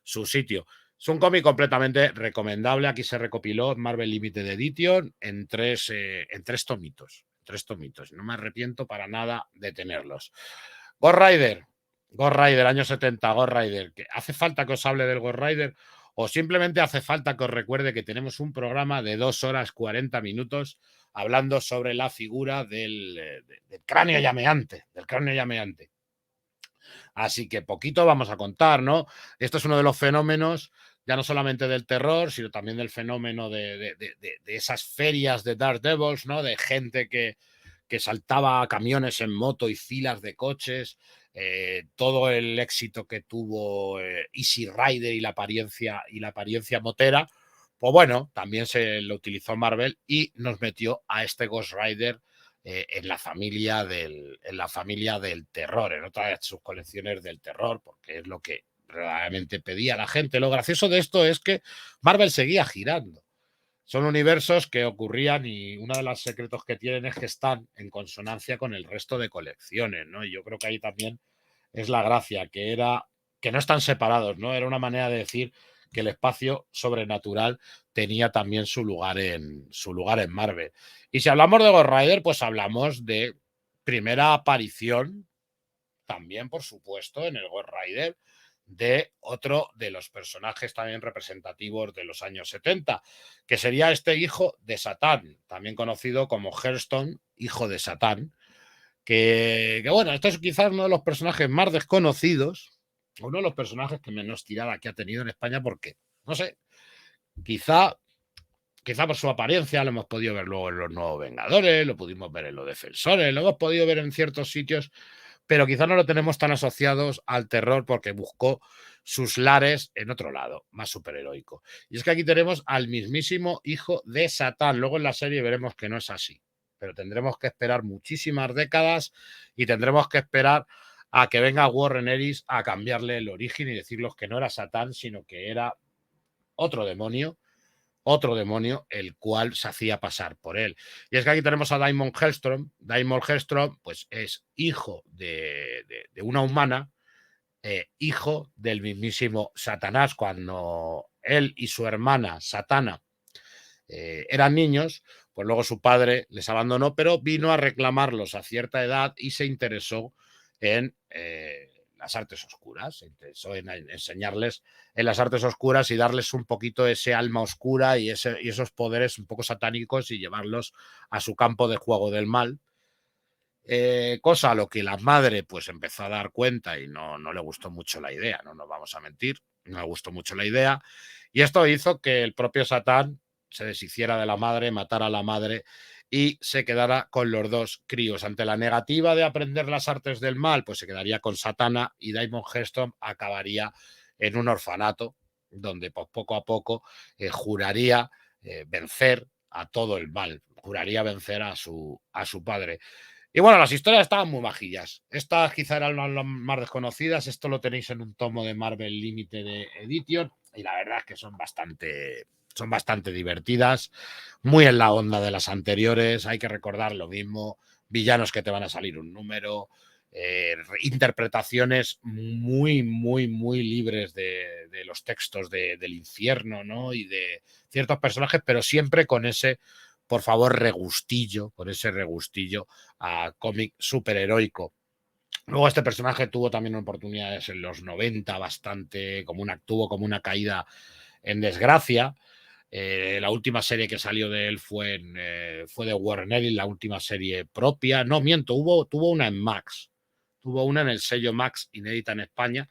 sitio. Es un cómic completamente recomendable. Aquí se recopiló Marvel Limited Edition en tres tomitos. Tres tomitos. No me arrepiento para nada de tenerlos. Ghost Rider. Ghost Rider, año 70, Ghost Rider. ¿Hace falta que os hable del Ghost Rider? ¿O simplemente hace falta que os recuerde que tenemos un programa de 2 horas 40 minutos hablando sobre la figura del cráneo llameante? Del cráneo llameante. Así que poquito vamos a contar, ¿no? Esto es uno de los fenómenos, ya no solamente del terror, sino también del fenómeno de esas ferias de Daredevils, ¿no? De gente que saltaba a camiones en moto y filas de coches, todo el éxito que tuvo Easy Rider y la apariencia motera, pues bueno, también se lo utilizó Marvel y nos metió a este Ghost Rider en la familia del terror, en otra de sus colecciones del terror, porque es lo que realmente pedía la gente. Lo gracioso de esto es que Marvel seguía girando. Son universos que ocurrían y uno de los secretos que tienen es que están en consonancia con el resto de colecciones, ¿no? Y yo creo que ahí también es la gracia, que no están separados, ¿no? Era una manera de decir que el espacio sobrenatural tenía también su lugar en Marvel. Y si hablamos de Ghost Rider, pues hablamos de primera aparición, también, por supuesto, en el Ghost Rider, de otro de los personajes también representativos de los años 70, que sería este hijo de Satán, también conocido como Hearthstone, hijo de Satán, que bueno, este es quizás uno de los personajes más desconocidos, uno de los personajes que menos tirada que ha tenido en España, porque, no sé, quizá por su apariencia lo hemos podido ver luego en los Nuevos Vengadores, lo pudimos ver en los Defensores, lo hemos podido ver en ciertos sitios, pero quizá no lo tenemos tan asociados al terror porque buscó sus lares en otro lado, más superheroico. Y es que aquí tenemos al mismísimo hijo de Satán. Luego en la serie veremos que no es así, pero tendremos que esperar muchísimas décadas y tendremos que esperar a que venga Warren Ellis a cambiarle el origen y decirles que no era Satán, sino que era otro demonio, el cual se hacía pasar por él. Y es que aquí tenemos a Daimon Hellstrom. Daimon Hellstrom, pues es hijo de una humana, hijo del mismísimo Satanás. Cuando él y su hermana Satana eran niños, pues luego su padre les abandonó, pero vino a reclamarlos a cierta edad y se interesó en las artes oscuras, se interesó en enseñarles en las artes oscuras y darles un poquito ese alma oscura y esos poderes un poco satánicos y llevarlos a su campo de juego del mal. Cosa a lo que la madre pues empezó a dar cuenta y no le gustó mucho la idea, no nos vamos a mentir, no le gustó mucho la idea. Y esto hizo que el propio Satán se deshiciera de la madre, matara a la madre y se quedara con los dos críos. Ante la negativa de aprender las artes del mal, pues se quedaría con Satana y Daimon Hellstrom acabaría en un orfanato donde pues, poco a poco juraría vencer a todo el mal, juraría vencer a su padre. Y bueno, las historias estaban muy majillas. Estas quizá eran las más desconocidas. Esto lo tenéis en un tomo de Marvel Limited Edition. Y la verdad es que son bastante divertidas. Muy en la onda de las anteriores. Hay que recordar lo mismo. Villanos que te van a salir un número. Interpretaciones muy libres de los textos del infierno, ¿no? Y de ciertos personajes, pero siempre con ese, por favor, regustillo, con ese regustillo a cómic superheroico. Luego este personaje tuvo también oportunidades en los 90 bastante, tuvo como una caída en desgracia. La última serie que salió de él fue de Warren Ellis, la última serie propia. No, miento, tuvo una en Max. Tuvo una en el sello Max, inédita en España.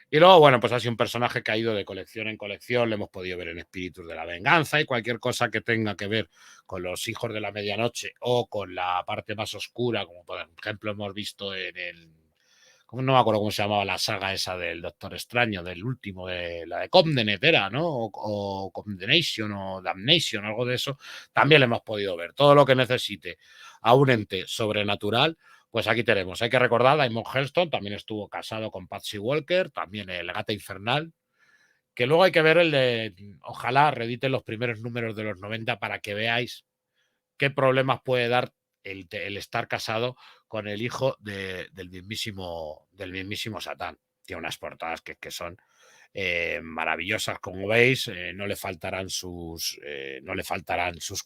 Y luego, bueno, pues ha sido un personaje que ha ido de colección en colección, le hemos podido ver en Espíritus de la Venganza y cualquier cosa que tenga que ver con los Hijos de la Medianoche o con la parte más oscura, como por ejemplo hemos visto no me acuerdo cómo se llamaba la saga esa del Doctor Extraño, del último, la de Condened era, ¿no? O Condemnation o Damnation, algo de eso, también le hemos podido ver. Todo lo que necesite a un ente sobrenatural, pues aquí tenemos. Hay que recordar, Daimon Hellstrom también estuvo casado con Patsy Walker, también el Gata Infernal, que luego hay que ver ojalá rediten los primeros números de los 90 para que veáis qué problemas puede dar el estar casado con el hijo del mismísimo Satán. Tiene unas portadas que son maravillosas, como veis. No le faltarán sus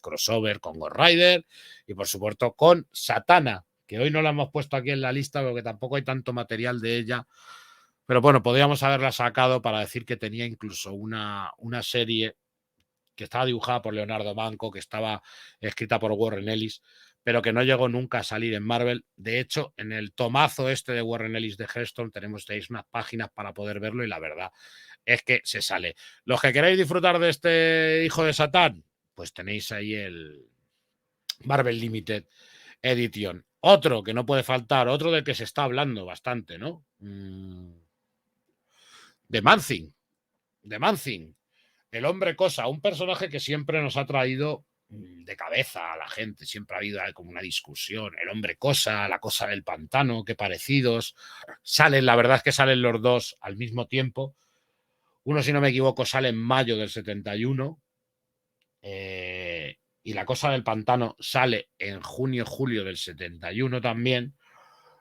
crossover con Ghost Rider y por supuesto con Satana, que hoy no la hemos puesto aquí en la lista porque tampoco hay tanto material de ella, pero bueno, podríamos haberla sacado para decir que tenía incluso una serie que estaba dibujada por Leonardo Manco, que estaba escrita por Warren Ellis, pero que no llegó nunca a salir en Marvel. De hecho, en el tomazo este de Warren Ellis de Hellstrom tenéis unas páginas para poder verlo y la verdad es que se sale. Los que queráis disfrutar de este hijo de Satán, pues tenéis ahí el Marvel Limited Edition. Otro que no puede faltar, otro del que se está hablando bastante, ¿no? De Manthing. De Manthing. El hombre cosa, un personaje que siempre nos ha traído de cabeza a la gente, siempre ha habido como una discusión, el hombre cosa, la cosa del pantano, qué parecidos, salen, la verdad es que salen los dos al mismo tiempo, uno si no me equivoco sale en mayo del 71 y la cosa del pantano sale en junio-julio del 71 también.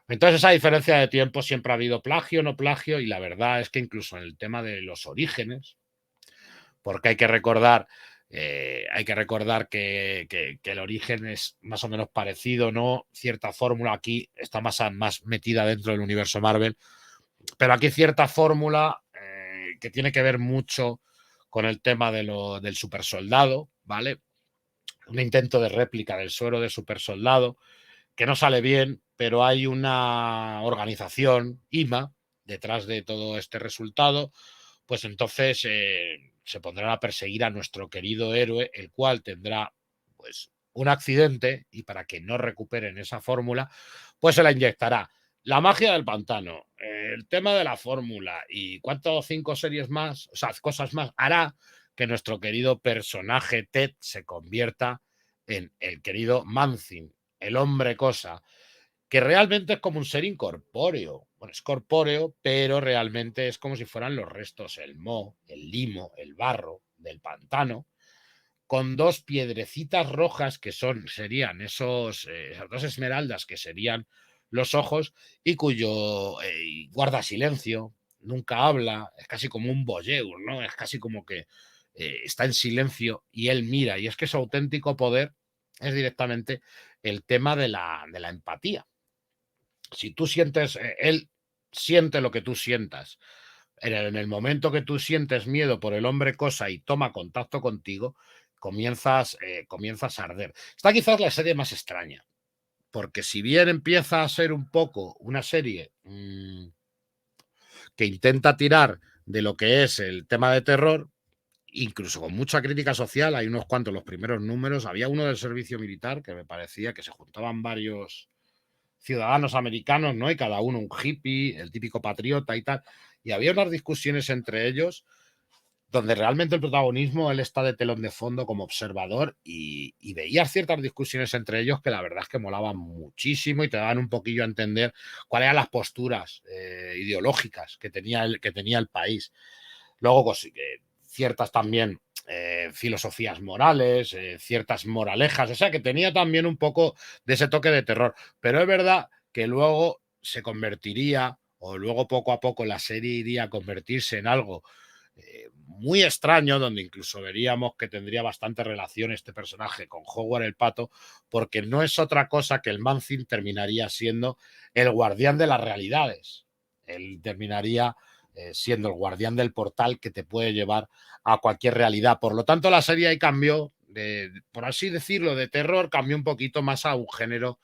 Entonces esa diferencia de tiempo siempre ha habido plagio, no plagio, y la verdad es que incluso en el tema de los orígenes, porque hay que recordar que el origen es más o menos parecido, ¿no? Cierta fórmula aquí está más metida dentro del universo Marvel, pero aquí cierta fórmula que tiene que ver mucho con el tema del super soldado, ¿vale? Un intento de réplica del suero de super soldado que no sale bien, pero hay una organización, IMA, detrás de todo este resultado, pues entonces se pondrán a perseguir a nuestro querido héroe, el cual tendrá pues un accidente y para que no recuperen esa fórmula, pues se la inyectará La magia del pantano, el tema de la fórmula y cuánto 5 series más, o sea, cosas más, hará que nuestro querido personaje Ted se convierta en el querido Manzin, el hombre cosa, que realmente es como un ser incorpóreo. Bueno, es corpóreo, pero realmente es como si fueran los restos, el moho, el limo, el barro del pantano, con dos piedrecitas rojas que serían esas dos esmeraldas que serían los ojos y cuyo guarda silencio, nunca habla, es casi como un voyeur, ¿no? Es casi como que está en silencio y él mira. Y es que su auténtico poder es directamente el tema de la empatía. Si tú sientes, él siente lo que tú sientas. En el momento que tú sientes miedo por el hombre cosa y toma contacto contigo, comienzas a arder. Esta quizás la serie más extraña, porque si bien empieza a ser un poco una serie que intenta tirar de lo que es el tema de terror, incluso con mucha crítica social, hay unos cuantos, los primeros números, había uno del servicio militar que me parecía que se juntaban varios ciudadanos americanos, ¿no? Y cada uno un hippie, el típico patriota y tal. Y había unas discusiones entre ellos donde realmente el protagonismo, él está de telón de fondo como observador y veías ciertas discusiones entre ellos que la verdad es que molaban muchísimo y te daban un poquillo a entender cuáles eran las posturas ideológicas que tenía el país. Luego, ciertas también filosofías morales, ciertas moralejas, o sea que tenía también un poco de ese toque de terror. Pero es verdad que luego se convertiría, o luego poco a poco la serie iría a convertirse en algo muy extraño, donde incluso veríamos que tendría bastante relación este personaje con Howard el Pato, porque no es otra cosa que el Manzin terminaría siendo el guardián de las realidades. Él terminaría siendo el guardián del portal que te puede llevar a cualquier realidad. Por lo tanto, la serie ahí cambió, por así decirlo, de terror, cambió un poquito más a un género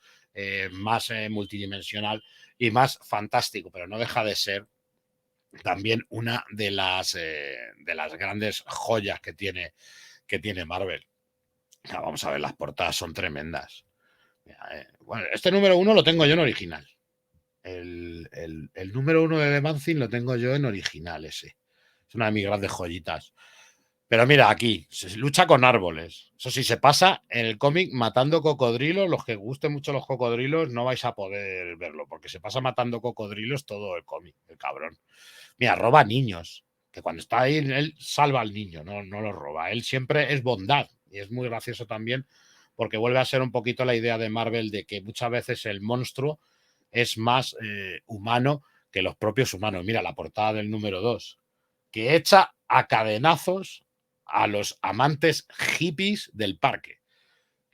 más multidimensional y más fantástico, pero no deja de ser también una de las grandes joyas que tiene Marvel. Ya, vamos a ver, las portadas son tremendas. Mira, bueno, este número uno lo tengo yo en original. El número uno de The Manzin lo tengo yo en original ese. Es una de mis grandes joyitas. Pero mira, aquí se lucha con árboles. Eso sí, se pasa en el cómic matando cocodrilos. Los que gusten mucho los cocodrilos no vais a poder verlo, porque se pasa matando cocodrilos todo el cómic, el cabrón. Mira, roba niños, que cuando está ahí, él salva al niño, no lo roba. Él siempre es bondad. Y es muy gracioso también, porque vuelve a ser un poquito la idea de Marvel de que muchas veces el monstruo es más humano que los propios humanos. Mira la portada del número 2 que echa a cadenazos a los amantes hippies del parque.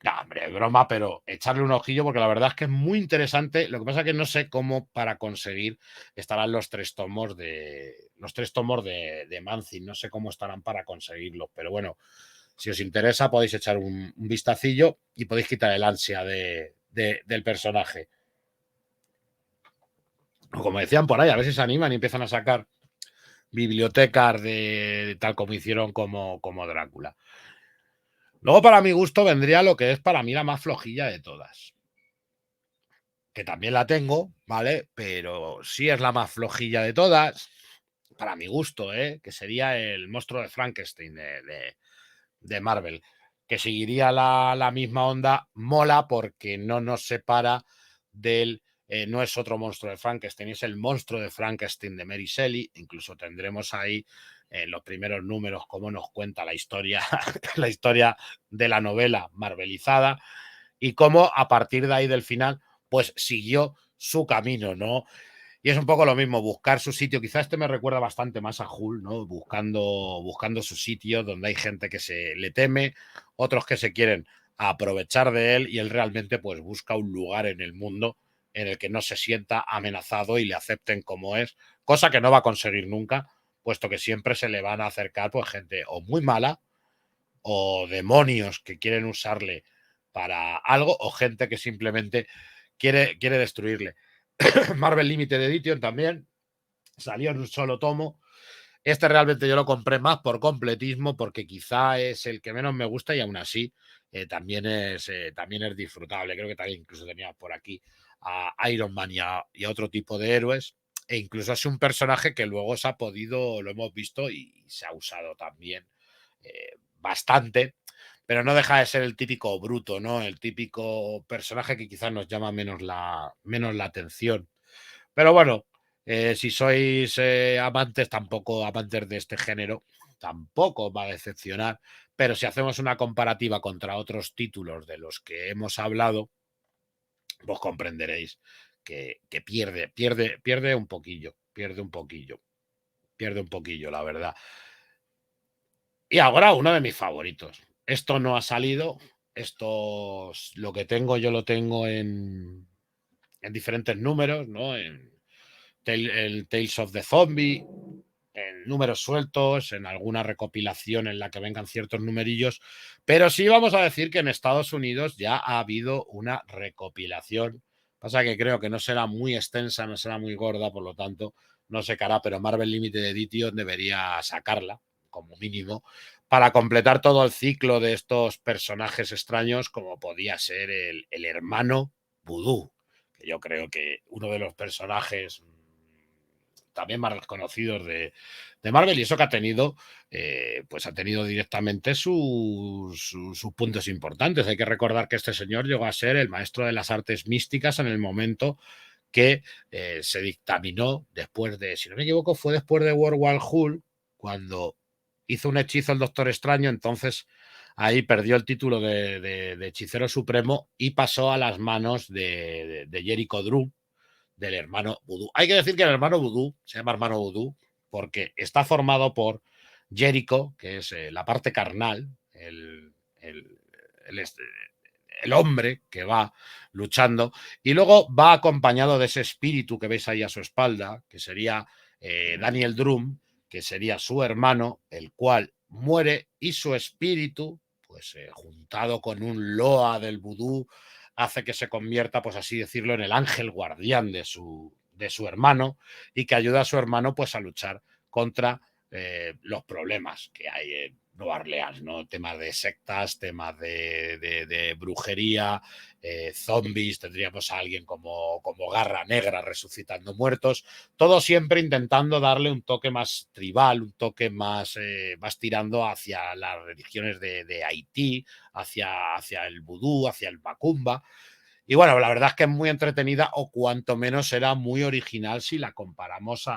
No, hombre, broma, pero echarle un ojillo porque la verdad es que es muy interesante. Lo que pasa es que no sé cómo para conseguir estarán los tres tomos de Manzin. No sé cómo estarán para conseguirlos, pero bueno, si os interesa podéis echar un vistacillo y podéis quitar el ansia del personaje. O como decían por ahí, a ver si se animan y empiezan a sacar bibliotecas de tal como hicieron como Drácula. Luego, para mi gusto, vendría lo que es para mí la más flojilla de todas. Que también la tengo, ¿vale? Pero sí es la más flojilla de todas, para mi gusto, ¿eh? Que sería el monstruo de Frankenstein de Marvel. Que seguiría la misma onda, mola porque no nos separa del. No es otro monstruo de Frankenstein, es el monstruo de Frankenstein de Mary Shelley. Incluso tendremos ahí en los primeros números cómo nos cuenta la historia, la historia de la novela marvelizada y cómo a partir de ahí del final, pues siguió su camino, ¿no? Y es un poco lo mismo, buscar su sitio. Quizás este me recuerda bastante más a Hulk, ¿no? Buscando su sitio donde hay gente que se le teme, otros que se quieren aprovechar de él y él realmente pues busca un lugar en el mundo en el que no se sienta amenazado y le acepten como es, cosa que no va a conseguir nunca, puesto que siempre se le van a acercar pues gente o muy mala o demonios que quieren usarle para algo o gente que simplemente quiere destruirle. Marvel Limited Edition también salió en un solo tomo. Este realmente yo lo compré más por completismo porque quizá es el que menos me gusta y aún así también es disfrutable. Creo que también incluso tenía por aquí a Iron Man y a otro tipo de héroes. E incluso es un personaje que luego se ha podido, lo hemos visto y se ha usado también bastante, pero no deja de ser el típico bruto, ¿no? El típico personaje que quizás nos llama menos la atención. Pero bueno, si sois amantes, tampoco amantes de este género, tampoco va a decepcionar. Pero si hacemos una comparativa contra otros títulos de los que hemos hablado, pues comprenderéis que pierde un poquillo, la verdad. Y ahora uno de mis favoritos. Esto no ha salido, lo que tengo, yo lo tengo en diferentes números, ¿no? El Tales of the Zombie, en números sueltos, en alguna recopilación en la que vengan ciertos numerillos, pero sí vamos a decir que en Estados Unidos ya ha habido una recopilación. Pasa que creo que no será muy extensa, no será muy gorda, por lo tanto no se hará, pero Marvel Limited Edition debería sacarla, como mínimo, para completar todo el ciclo de estos personajes extraños, como podía ser el hermano Voodoo, que yo creo que uno de los personajes también más reconocidos de Marvel, y eso que ha tenido, pues ha tenido directamente sus puntos importantes. Hay que recordar que este señor llegó a ser el maestro de las artes místicas en el momento que se dictaminó después de, si no me equivoco, fue después de World War Hulk, cuando hizo un hechizo el Doctor Extraño, entonces ahí perdió el título de hechicero supremo y pasó a las manos de Jericho Drew, del hermano Voodoo. Hay que decir que el hermano Voodoo se llama hermano Voodoo porque está formado por Jericho, que es la parte carnal, el, el, el hombre que va luchando, y luego va acompañado de ese espíritu que veis ahí a su espalda, que sería Daniel Drum, que sería su hermano, el cual muere y su espíritu, pues juntado con un Loa del vudú, hace que se convierta, pues así decirlo, en el ángel guardián de su hermano, y que ayuda a su hermano pues a luchar contra los problemas que hay en Nueva Orleans, ¿no? Temas de sectas, temas de brujería, zombies, tendríamos a alguien como Garra Negra resucitando muertos, todo siempre intentando darle un toque más tribal, un toque más tirando hacia las religiones de Haití, hacia el vudú, hacia el macumba. Y bueno, la verdad es que es muy entretenida, o cuanto menos era muy original si la comparamos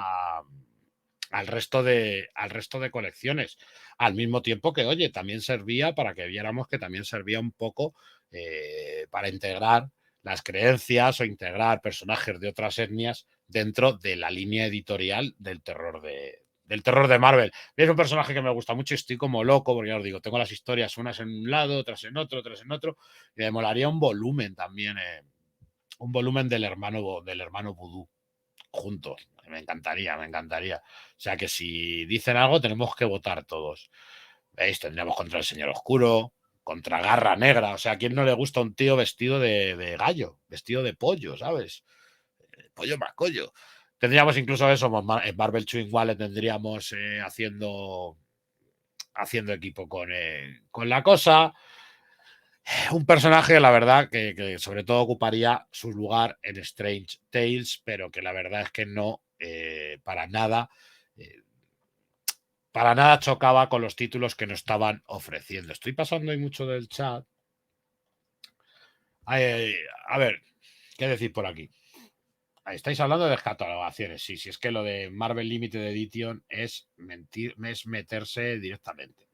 al resto de colecciones. Al mismo tiempo que, oye, también servía para que viéramos que también servía un poco para integrar las creencias o integrar personajes de otras etnias dentro de la línea editorial del terror de Marvel. Es un personaje que me gusta mucho y estoy como loco, porque ya os digo, tengo las historias unas en un lado, otras en otro, otras en otro, y me molaría un volumen también, un volumen del hermano Voodoo juntos. Me encantaría, me encantaría. O sea que si dicen algo, tenemos que votar todos. ¿Veis? Tendríamos contra el Señor Oscuro, contra Garra Negra. O sea, ¿a quién no le gusta un tío vestido de gallo, vestido de pollo, ¿sabes? Pollo mascollo. Tendríamos incluso eso, en Marvel Chewing Wallet tendríamos haciendo equipo con la cosa. Un personaje, la verdad, que sobre todo ocuparía su lugar en Strange Tales, pero que la verdad es que no, eh, para nada chocaba con los títulos que nos estaban ofreciendo. Estoy pasando ahí mucho del chat. Ay, a ver, ¿qué decir por aquí? Ahí estáis hablando de descatalogaciones. Sí, sí, es que lo de Marvel Limited Edition es meterse directamente.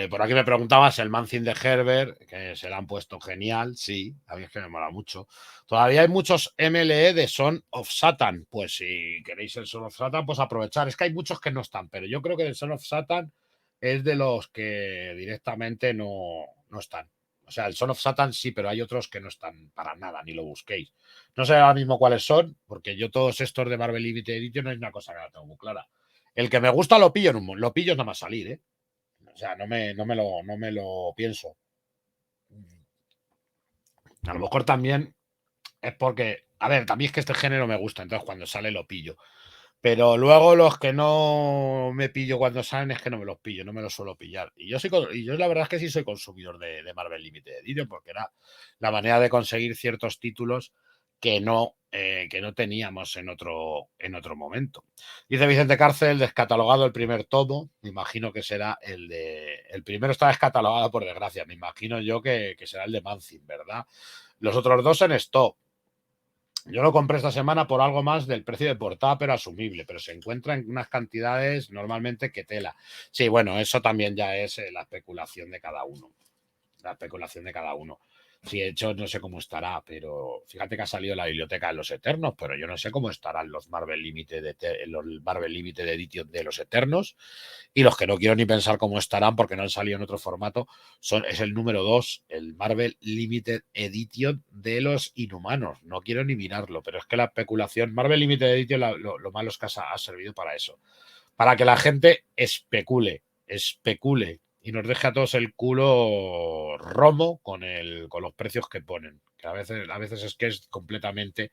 Por aquí me preguntabas el Mancin de Herbert, que se le han puesto genial, sí, a mí es que me mola mucho. Todavía hay muchos MLE de Son of Satan, pues si queréis el Son of Satan, pues aprovechar. Es que hay muchos que no están, pero yo creo que el Son of Satan es de los que directamente no están. O sea, el Son of Satan sí, pero hay otros que no están para nada, ni lo busquéis. No sé ahora mismo cuáles son, porque yo todos estos de Marvel Limited Edition no es una cosa que la tengo muy clara. El que me gusta lo pillo lo pillo nada más salir, ¿eh? O sea, no me lo pienso. A lo mejor también es porque, a ver, también es que este género me gusta, entonces cuando sale lo pillo. Pero luego los que no me pillo cuando salen es que no me los pillo, no me los suelo pillar. Y yo la verdad es que sí soy consumidor de Marvel Limited Edition, porque era la manera de conseguir ciertos títulos que no teníamos en otro momento. Dice Vicente Cárcel, descatalogado el primer tomo, me imagino que será el de... El primero está descatalogado por desgracia, me imagino yo que será el de Manzin, ¿verdad? Los otros dos en stock. Yo lo compré esta semana por algo más del precio de portada, pero asumible, pero se encuentra en unas cantidades normalmente que tela. Sí, bueno, eso también ya es la especulación de cada uno. La especulación de cada uno. Sí, de hecho, no sé cómo estará, pero fíjate que ha salido la biblioteca de los Eternos, pero yo no sé cómo estarán los los Marvel Limited Edition de los Eternos. Y los que no quiero ni pensar cómo estarán porque no han salido en otro formato es el número 2, el Marvel Limited Edition de los Inhumanos. No quiero ni mirarlo, pero es que la especulación, Marvel Limited Edition, lo malo es que ha servido para eso. Para que la gente especule y nos deje a todos el culo romo con los precios que ponen. Que a veces es que es completamente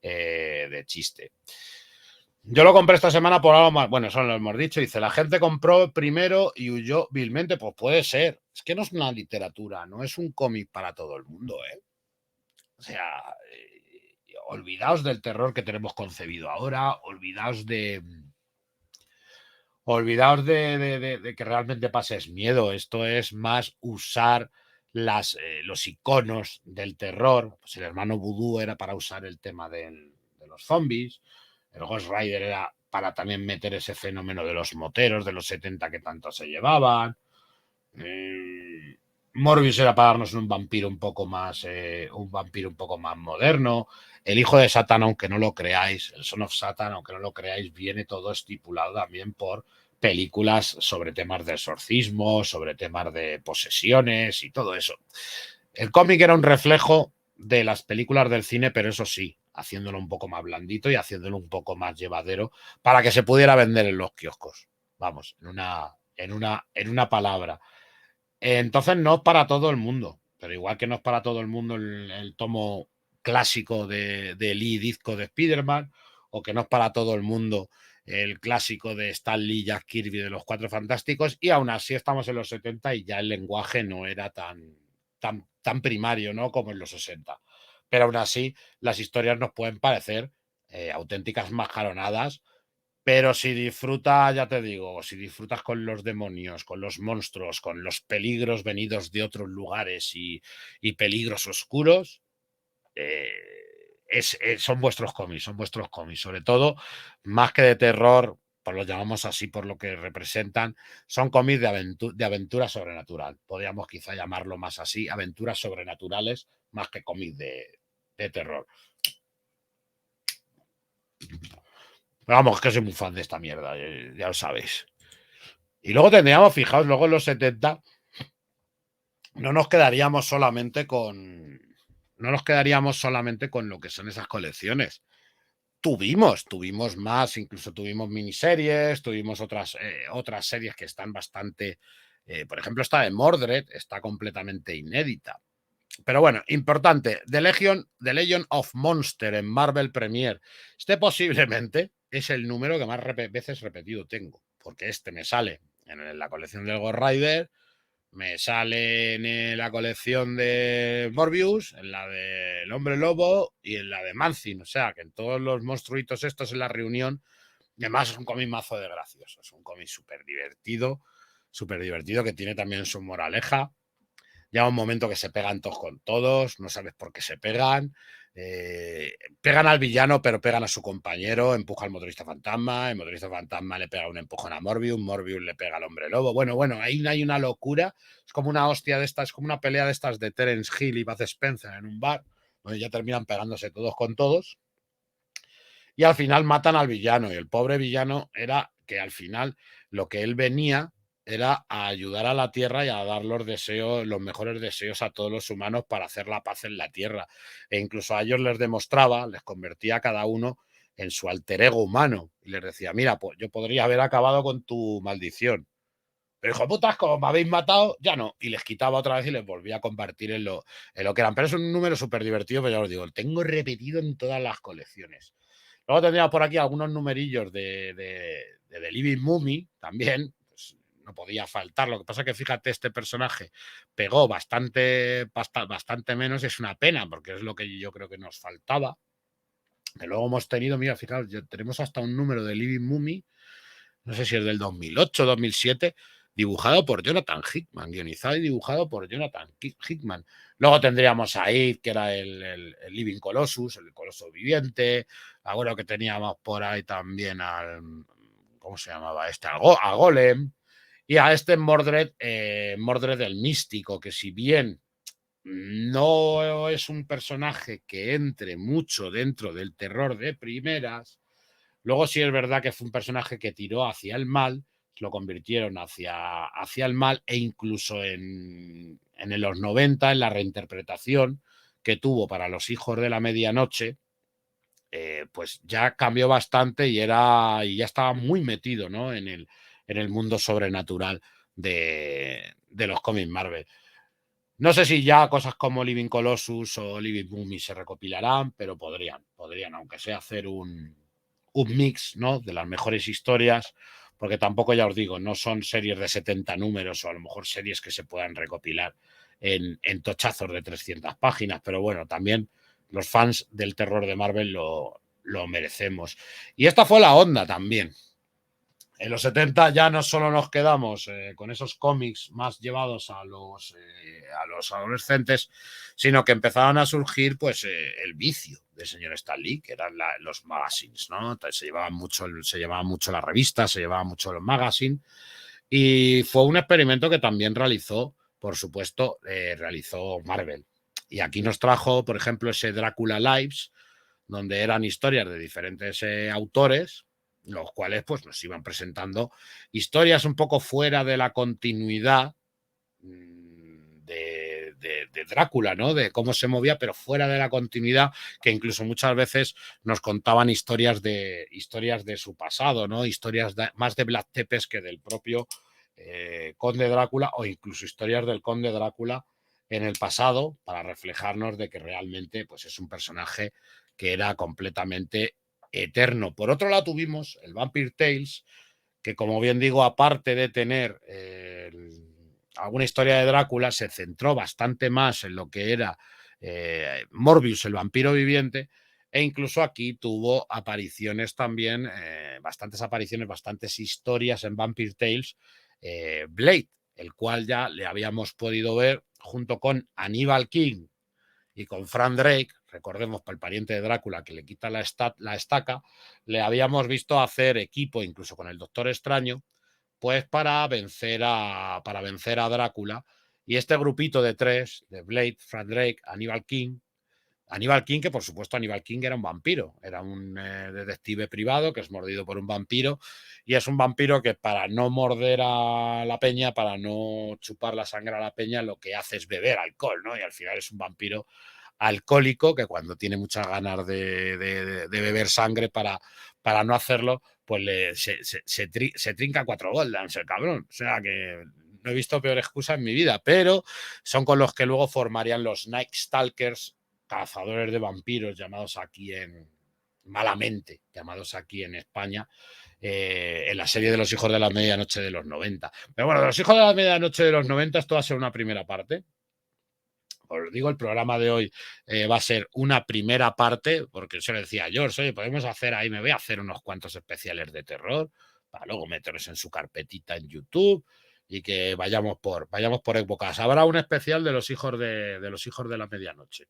de chiste. Yo lo compré esta semana por algo más. Bueno, eso lo hemos dicho. Dice, la gente compró primero y huyó vilmente. Pues puede ser. Es que no es una literatura, no es un cómic para todo el mundo, ¿eh? O sea, olvidaos del terror que tenemos concebido ahora, olvidaos de que realmente pases miedo. Esto es más usar los iconos del terror. Pues el hermano Vudú era para usar el tema de los zombies. El Ghost Rider era para también meter ese fenómeno de los moteros de los 70 que tanto se llevaban. Morbius era para darnos un vampiro un poco más moderno. El hijo de Satán, aunque no lo creáis, el Son of Satan, aunque no lo creáis, viene todo estipulado también por películas sobre temas de exorcismo, sobre temas de posesiones y todo eso. El cómic era un reflejo de las películas del cine, pero eso sí, haciéndolo un poco más blandito y haciéndolo un poco más llevadero para que se pudiera vender en los kioscos. Vamos, en una palabra. Entonces no es para todo el mundo, pero igual que no es para todo el mundo el tomo clásico de Lee Ditko de Spider-Man, o que no es para todo el mundo el clásico de Stan Lee y Jack Kirby de los Cuatro Fantásticos, y aún así estamos en los 70 y ya el lenguaje no era tan primario, ¿no? Como en los 60. Pero aún así las historias nos pueden parecer auténticas mascaronadas, pero si disfrutas, ya te digo, si disfrutas con los demonios, con los monstruos, con los peligros venidos de otros lugares y peligros oscuros, eh, son vuestros cómics, son vuestros cómics. Sobre todo, más que de terror, pues los llamamos así por lo que representan, son cómics de aventura sobrenatural. Podríamos quizá llamarlo más así, aventuras sobrenaturales, más que cómics de terror. Pero vamos, que soy muy fan de esta mierda, ya lo sabéis. Y luego tendríamos, fijaos, luego en los 70 no nos quedaríamos solamente con. No nos quedaríamos solamente con lo que son esas colecciones. Tuvimos más, incluso tuvimos miniseries, tuvimos otras series que están bastante. Por ejemplo, esta de Mordred está completamente inédita. Pero bueno, importante, The Legion of Monster en Marvel Premiere. Este posiblemente es el número que más veces repetido tengo, porque este me sale en la colección del Ghost Rider, me sale en la colección de Morbius, en la del Hombre Lobo y en la de Manzin. O sea, que en todos los monstruitos estos en la reunión, además es un cómic mazo de gracioso, es un cómic súper divertido que tiene también su moraleja. Llega un momento que se pegan todos con todos, no sabes por qué se pegan. Pegan al villano, pero pegan a su compañero, empuja al motorista fantasma, el motorista fantasma le pega un empujón a Morbius le pega al hombre lobo. Bueno, ahí hay una locura. Es como una hostia de estas, es como una pelea de estas de Terence Hill y Bud Spencer en un bar, donde ya terminan pegándose todos con todos. Y al final matan al villano. Y el pobre villano era que al final lo que él venía era a ayudar a la Tierra y a dar los mejores deseos a todos los humanos para hacer la paz en la Tierra. E incluso a ellos les demostraba, les convertía a cada uno en su alter ego humano. Y les decía, mira, pues yo podría haber acabado con tu maldición. Pero hijo de putas, como me habéis matado, ya no. Y les quitaba otra vez y les volvía a convertir en lo que eran. Pero es un número súper divertido, pero ya os digo, lo tengo repetido en todas las colecciones. Luego tendríamos por aquí algunos numerillos de The Living Mummy también, pues no podía faltar. Lo que pasa es que fíjate, este personaje pegó bastante menos, y es una pena porque es lo que yo creo que nos faltaba. Que luego hemos tenido, mira, fijaos, tenemos hasta un número de Living Mummy, no sé si es del 2008, 2007, dibujado por Jonathan Hickman, guionizado y dibujado por Jonathan Hickman. Luego tendríamos a Id, que era el Living Colossus, el coloso viviente. Ahora que teníamos por ahí también al, ¿cómo se llamaba este? A Golem. Y a este Mordred, Mordred el místico, que si bien no es un personaje que entre mucho dentro del terror de primeras, luego sí es verdad que fue un personaje que tiró hacia el mal, lo convirtieron hacia el mal, e incluso en los 90, en la reinterpretación que tuvo para Los Hijos de la Medianoche, pues ya cambió bastante y ya estaba muy metido, ¿no?, en el mundo sobrenatural de los cómics Marvel. No sé si ya cosas como Living Colossus o Living Mummy se recopilarán, pero podrían, aunque sea, hacer un mix, ¿no?, de las mejores historias, porque tampoco, ya os digo, no son series de 70 números, o a lo mejor series que se puedan recopilar en tochazos de 300 páginas, pero bueno, también los fans del terror de Marvel lo merecemos. Y esta fue la onda también. En los 70 ya no solo nos quedamos con esos cómics más llevados a los adolescentes, sino que empezaron a surgir, pues, el vicio del señor Stan Lee, que eran los magazines, ¿no? Entonces, se llevaba mucho las revistas, se llevaba mucho los magazines, y fue un experimento que también realizó, por supuesto, realizó Marvel. Y aquí nos trajo, por ejemplo, ese Drácula Lives, donde eran historias de diferentes autores, los cuales, pues, nos iban presentando historias un poco fuera de la continuidad de Drácula, ¿no? De cómo se movía, pero fuera de la continuidad, que incluso muchas veces nos contaban historias de su pasado, ¿no? Historias más de Vlad Tepes que del propio Conde Drácula, o incluso historias del Conde Drácula en el pasado, para reflejarnos de que realmente, pues, es un personaje que era completamente eterno. Por otro lado, tuvimos el Vampire Tales, que, como bien digo, aparte de tener alguna historia de Drácula, se centró bastante más en lo que era Morbius, el vampiro viviente, e incluso aquí tuvo apariciones también, bastantes historias en Vampire Tales, Blade, el cual ya le habíamos podido ver junto con Aníbal King y con Frank Drake. Recordemos, para el pariente de Drácula que le quita la estaca, le habíamos visto hacer equipo incluso con el Doctor Extraño, pues para vencer a Drácula. Y este grupito de tres, de Blade, Frank Drake, Aníbal King, que por supuesto Aníbal King era un vampiro, era un detective privado que es mordido por un vampiro, y es un vampiro que, para no morder a la peña, para no chupar la sangre a la peña, lo que hace es beber alcohol, ¿no? Y al final es un vampiro alcohólico que, cuando tiene muchas ganas de beber sangre para no hacerlo, pues se trinca 4 Goldams el cabrón. O sea que no he visto peor excusa en mi vida, pero son con los que luego formarían los Night Stalkers, cazadores de vampiros, llamados aquí en España, en la serie de Los Hijos de la Medianoche de los 90. Pero bueno, de Los Hijos de la Medianoche de los 90, esto va a ser una primera parte. Os digo, el programa de hoy va a ser una primera parte, porque se le decía a George, oye, podemos hacer ahí, me voy a hacer unos cuantos especiales de terror, para luego meterlos en su carpetita en YouTube, y que vayamos por épocas. Habrá un especial de los hijos de los Hijos de la Medianoche.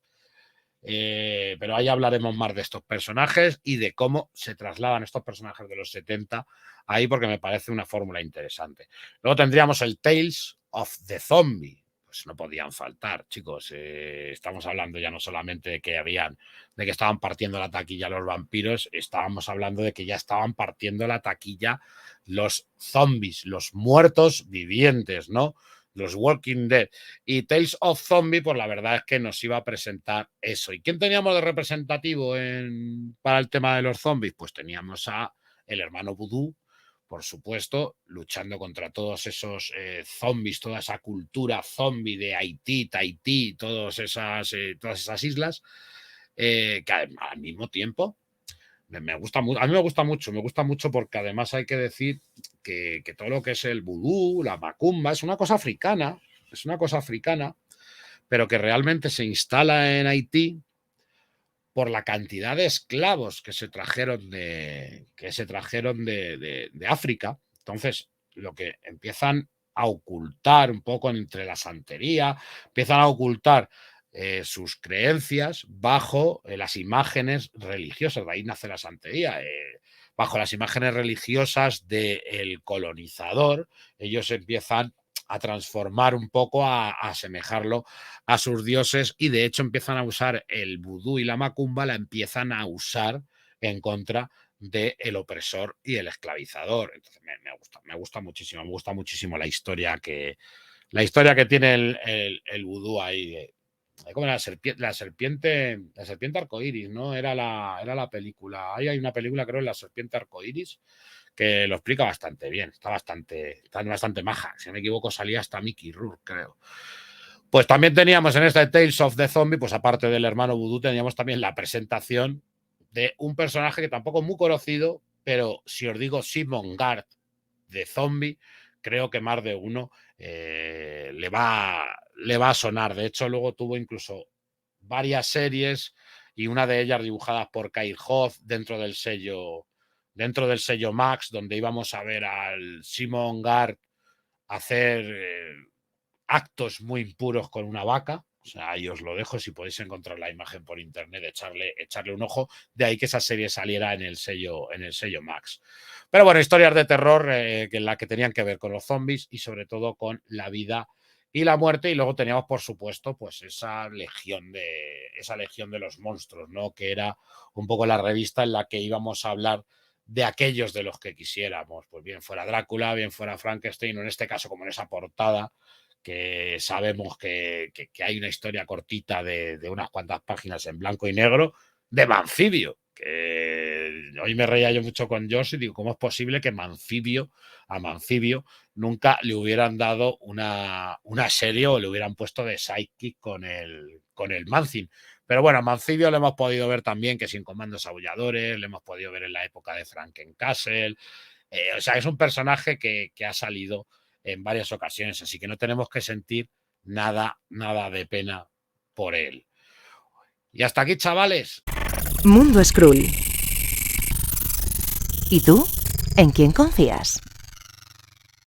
Pero ahí hablaremos más de estos personajes y de cómo se trasladan estos personajes de los 70 ahí, porque me parece una fórmula interesante. Luego tendríamos el Tales of the Zombie. Pues no podían faltar, chicos. Estamos hablando ya no solamente de que estaban partiendo la taquilla los vampiros, estábamos hablando de que ya estaban partiendo la taquilla los zombies, los muertos vivientes, ¿no? Los Walking Dead. Y Tales of Zombie, pues la verdad es que nos iba a presentar eso. ¿Y quién teníamos de representativo para el tema de los zombies? Pues teníamos a el hermano Voodoo, por supuesto, luchando contra todos esos zombies, toda esa cultura zombie de Haití, Tahití, todas esas islas, que al mismo tiempo Me gusta a mí me gusta mucho porque además hay que decir que todo lo que es el vudú, la macumba, es una cosa africana, pero que realmente se instala en Haití por la cantidad de esclavos que se trajeron de África. Entonces, lo que empiezan a ocultar un poco entre la santería, empiezan a ocultar sus creencias bajo las imágenes religiosas, de ahí nace la santería, bajo las imágenes religiosas del colonizador, ellos empiezan a transformar un poco, a asemejarlo a sus dioses y de hecho empiezan a usar el vudú y la macumba, la empiezan a usar en contra del opresor y el esclavizador. Entonces me gusta muchísimo la historia que tiene el vudú ahí. Como la serpiente arcoíris, ¿no? Era la película. Ahí hay una película, creo, en La serpiente arcoíris, que lo explica bastante bien. Está bastante maja. Si no me equivoco, salía hasta Mickey Rourke, creo. Pues también teníamos en este Tales of the Zombie, pues aparte del hermano vudú, teníamos también la presentación de un personaje que tampoco es muy conocido, pero si os digo Simon Gard de Zombie, creo que más de uno le va a sonar. De hecho, luego tuvo incluso varias series y una de ellas dibujadas por Kyle Hoth dentro del sello Max, donde íbamos a ver al Simon Gard hacer actos muy impuros con una vaca. O sea, ahí os lo dejo, si podéis encontrar la imagen por internet, echarle un ojo. De ahí que esa serie saliera en el sello Max. Pero bueno, historias de terror en la que tenían que ver con los zombies y sobre todo con la vida y la muerte. Y luego teníamos, por supuesto, pues esa legión de los monstruos, ¿no? Que era un poco la revista en la que íbamos a hablar de aquellos de los que quisiéramos. Pues bien fuera Drácula, bien fuera Frankenstein, o en este caso, como en esa portada, que sabemos que hay una historia cortita de unas cuantas páginas en blanco y negro de Manfibio, que hoy me reía yo mucho con Josh y digo, ¿cómo es posible que a Manfibio nunca le hubieran dado una serie o le hubieran puesto de sidekick con el Manzin? Pero bueno, a Manfibio lo hemos podido ver también, que sin comandos aulladores, le hemos podido ver en la época de Frankencastle. O sea, es un personaje que ha salido en varias ocasiones, así que no tenemos que sentir nada de pena por él. Y hasta aquí, chavales. Mundo Skrull. ¿Y tú? ¿En quién confías?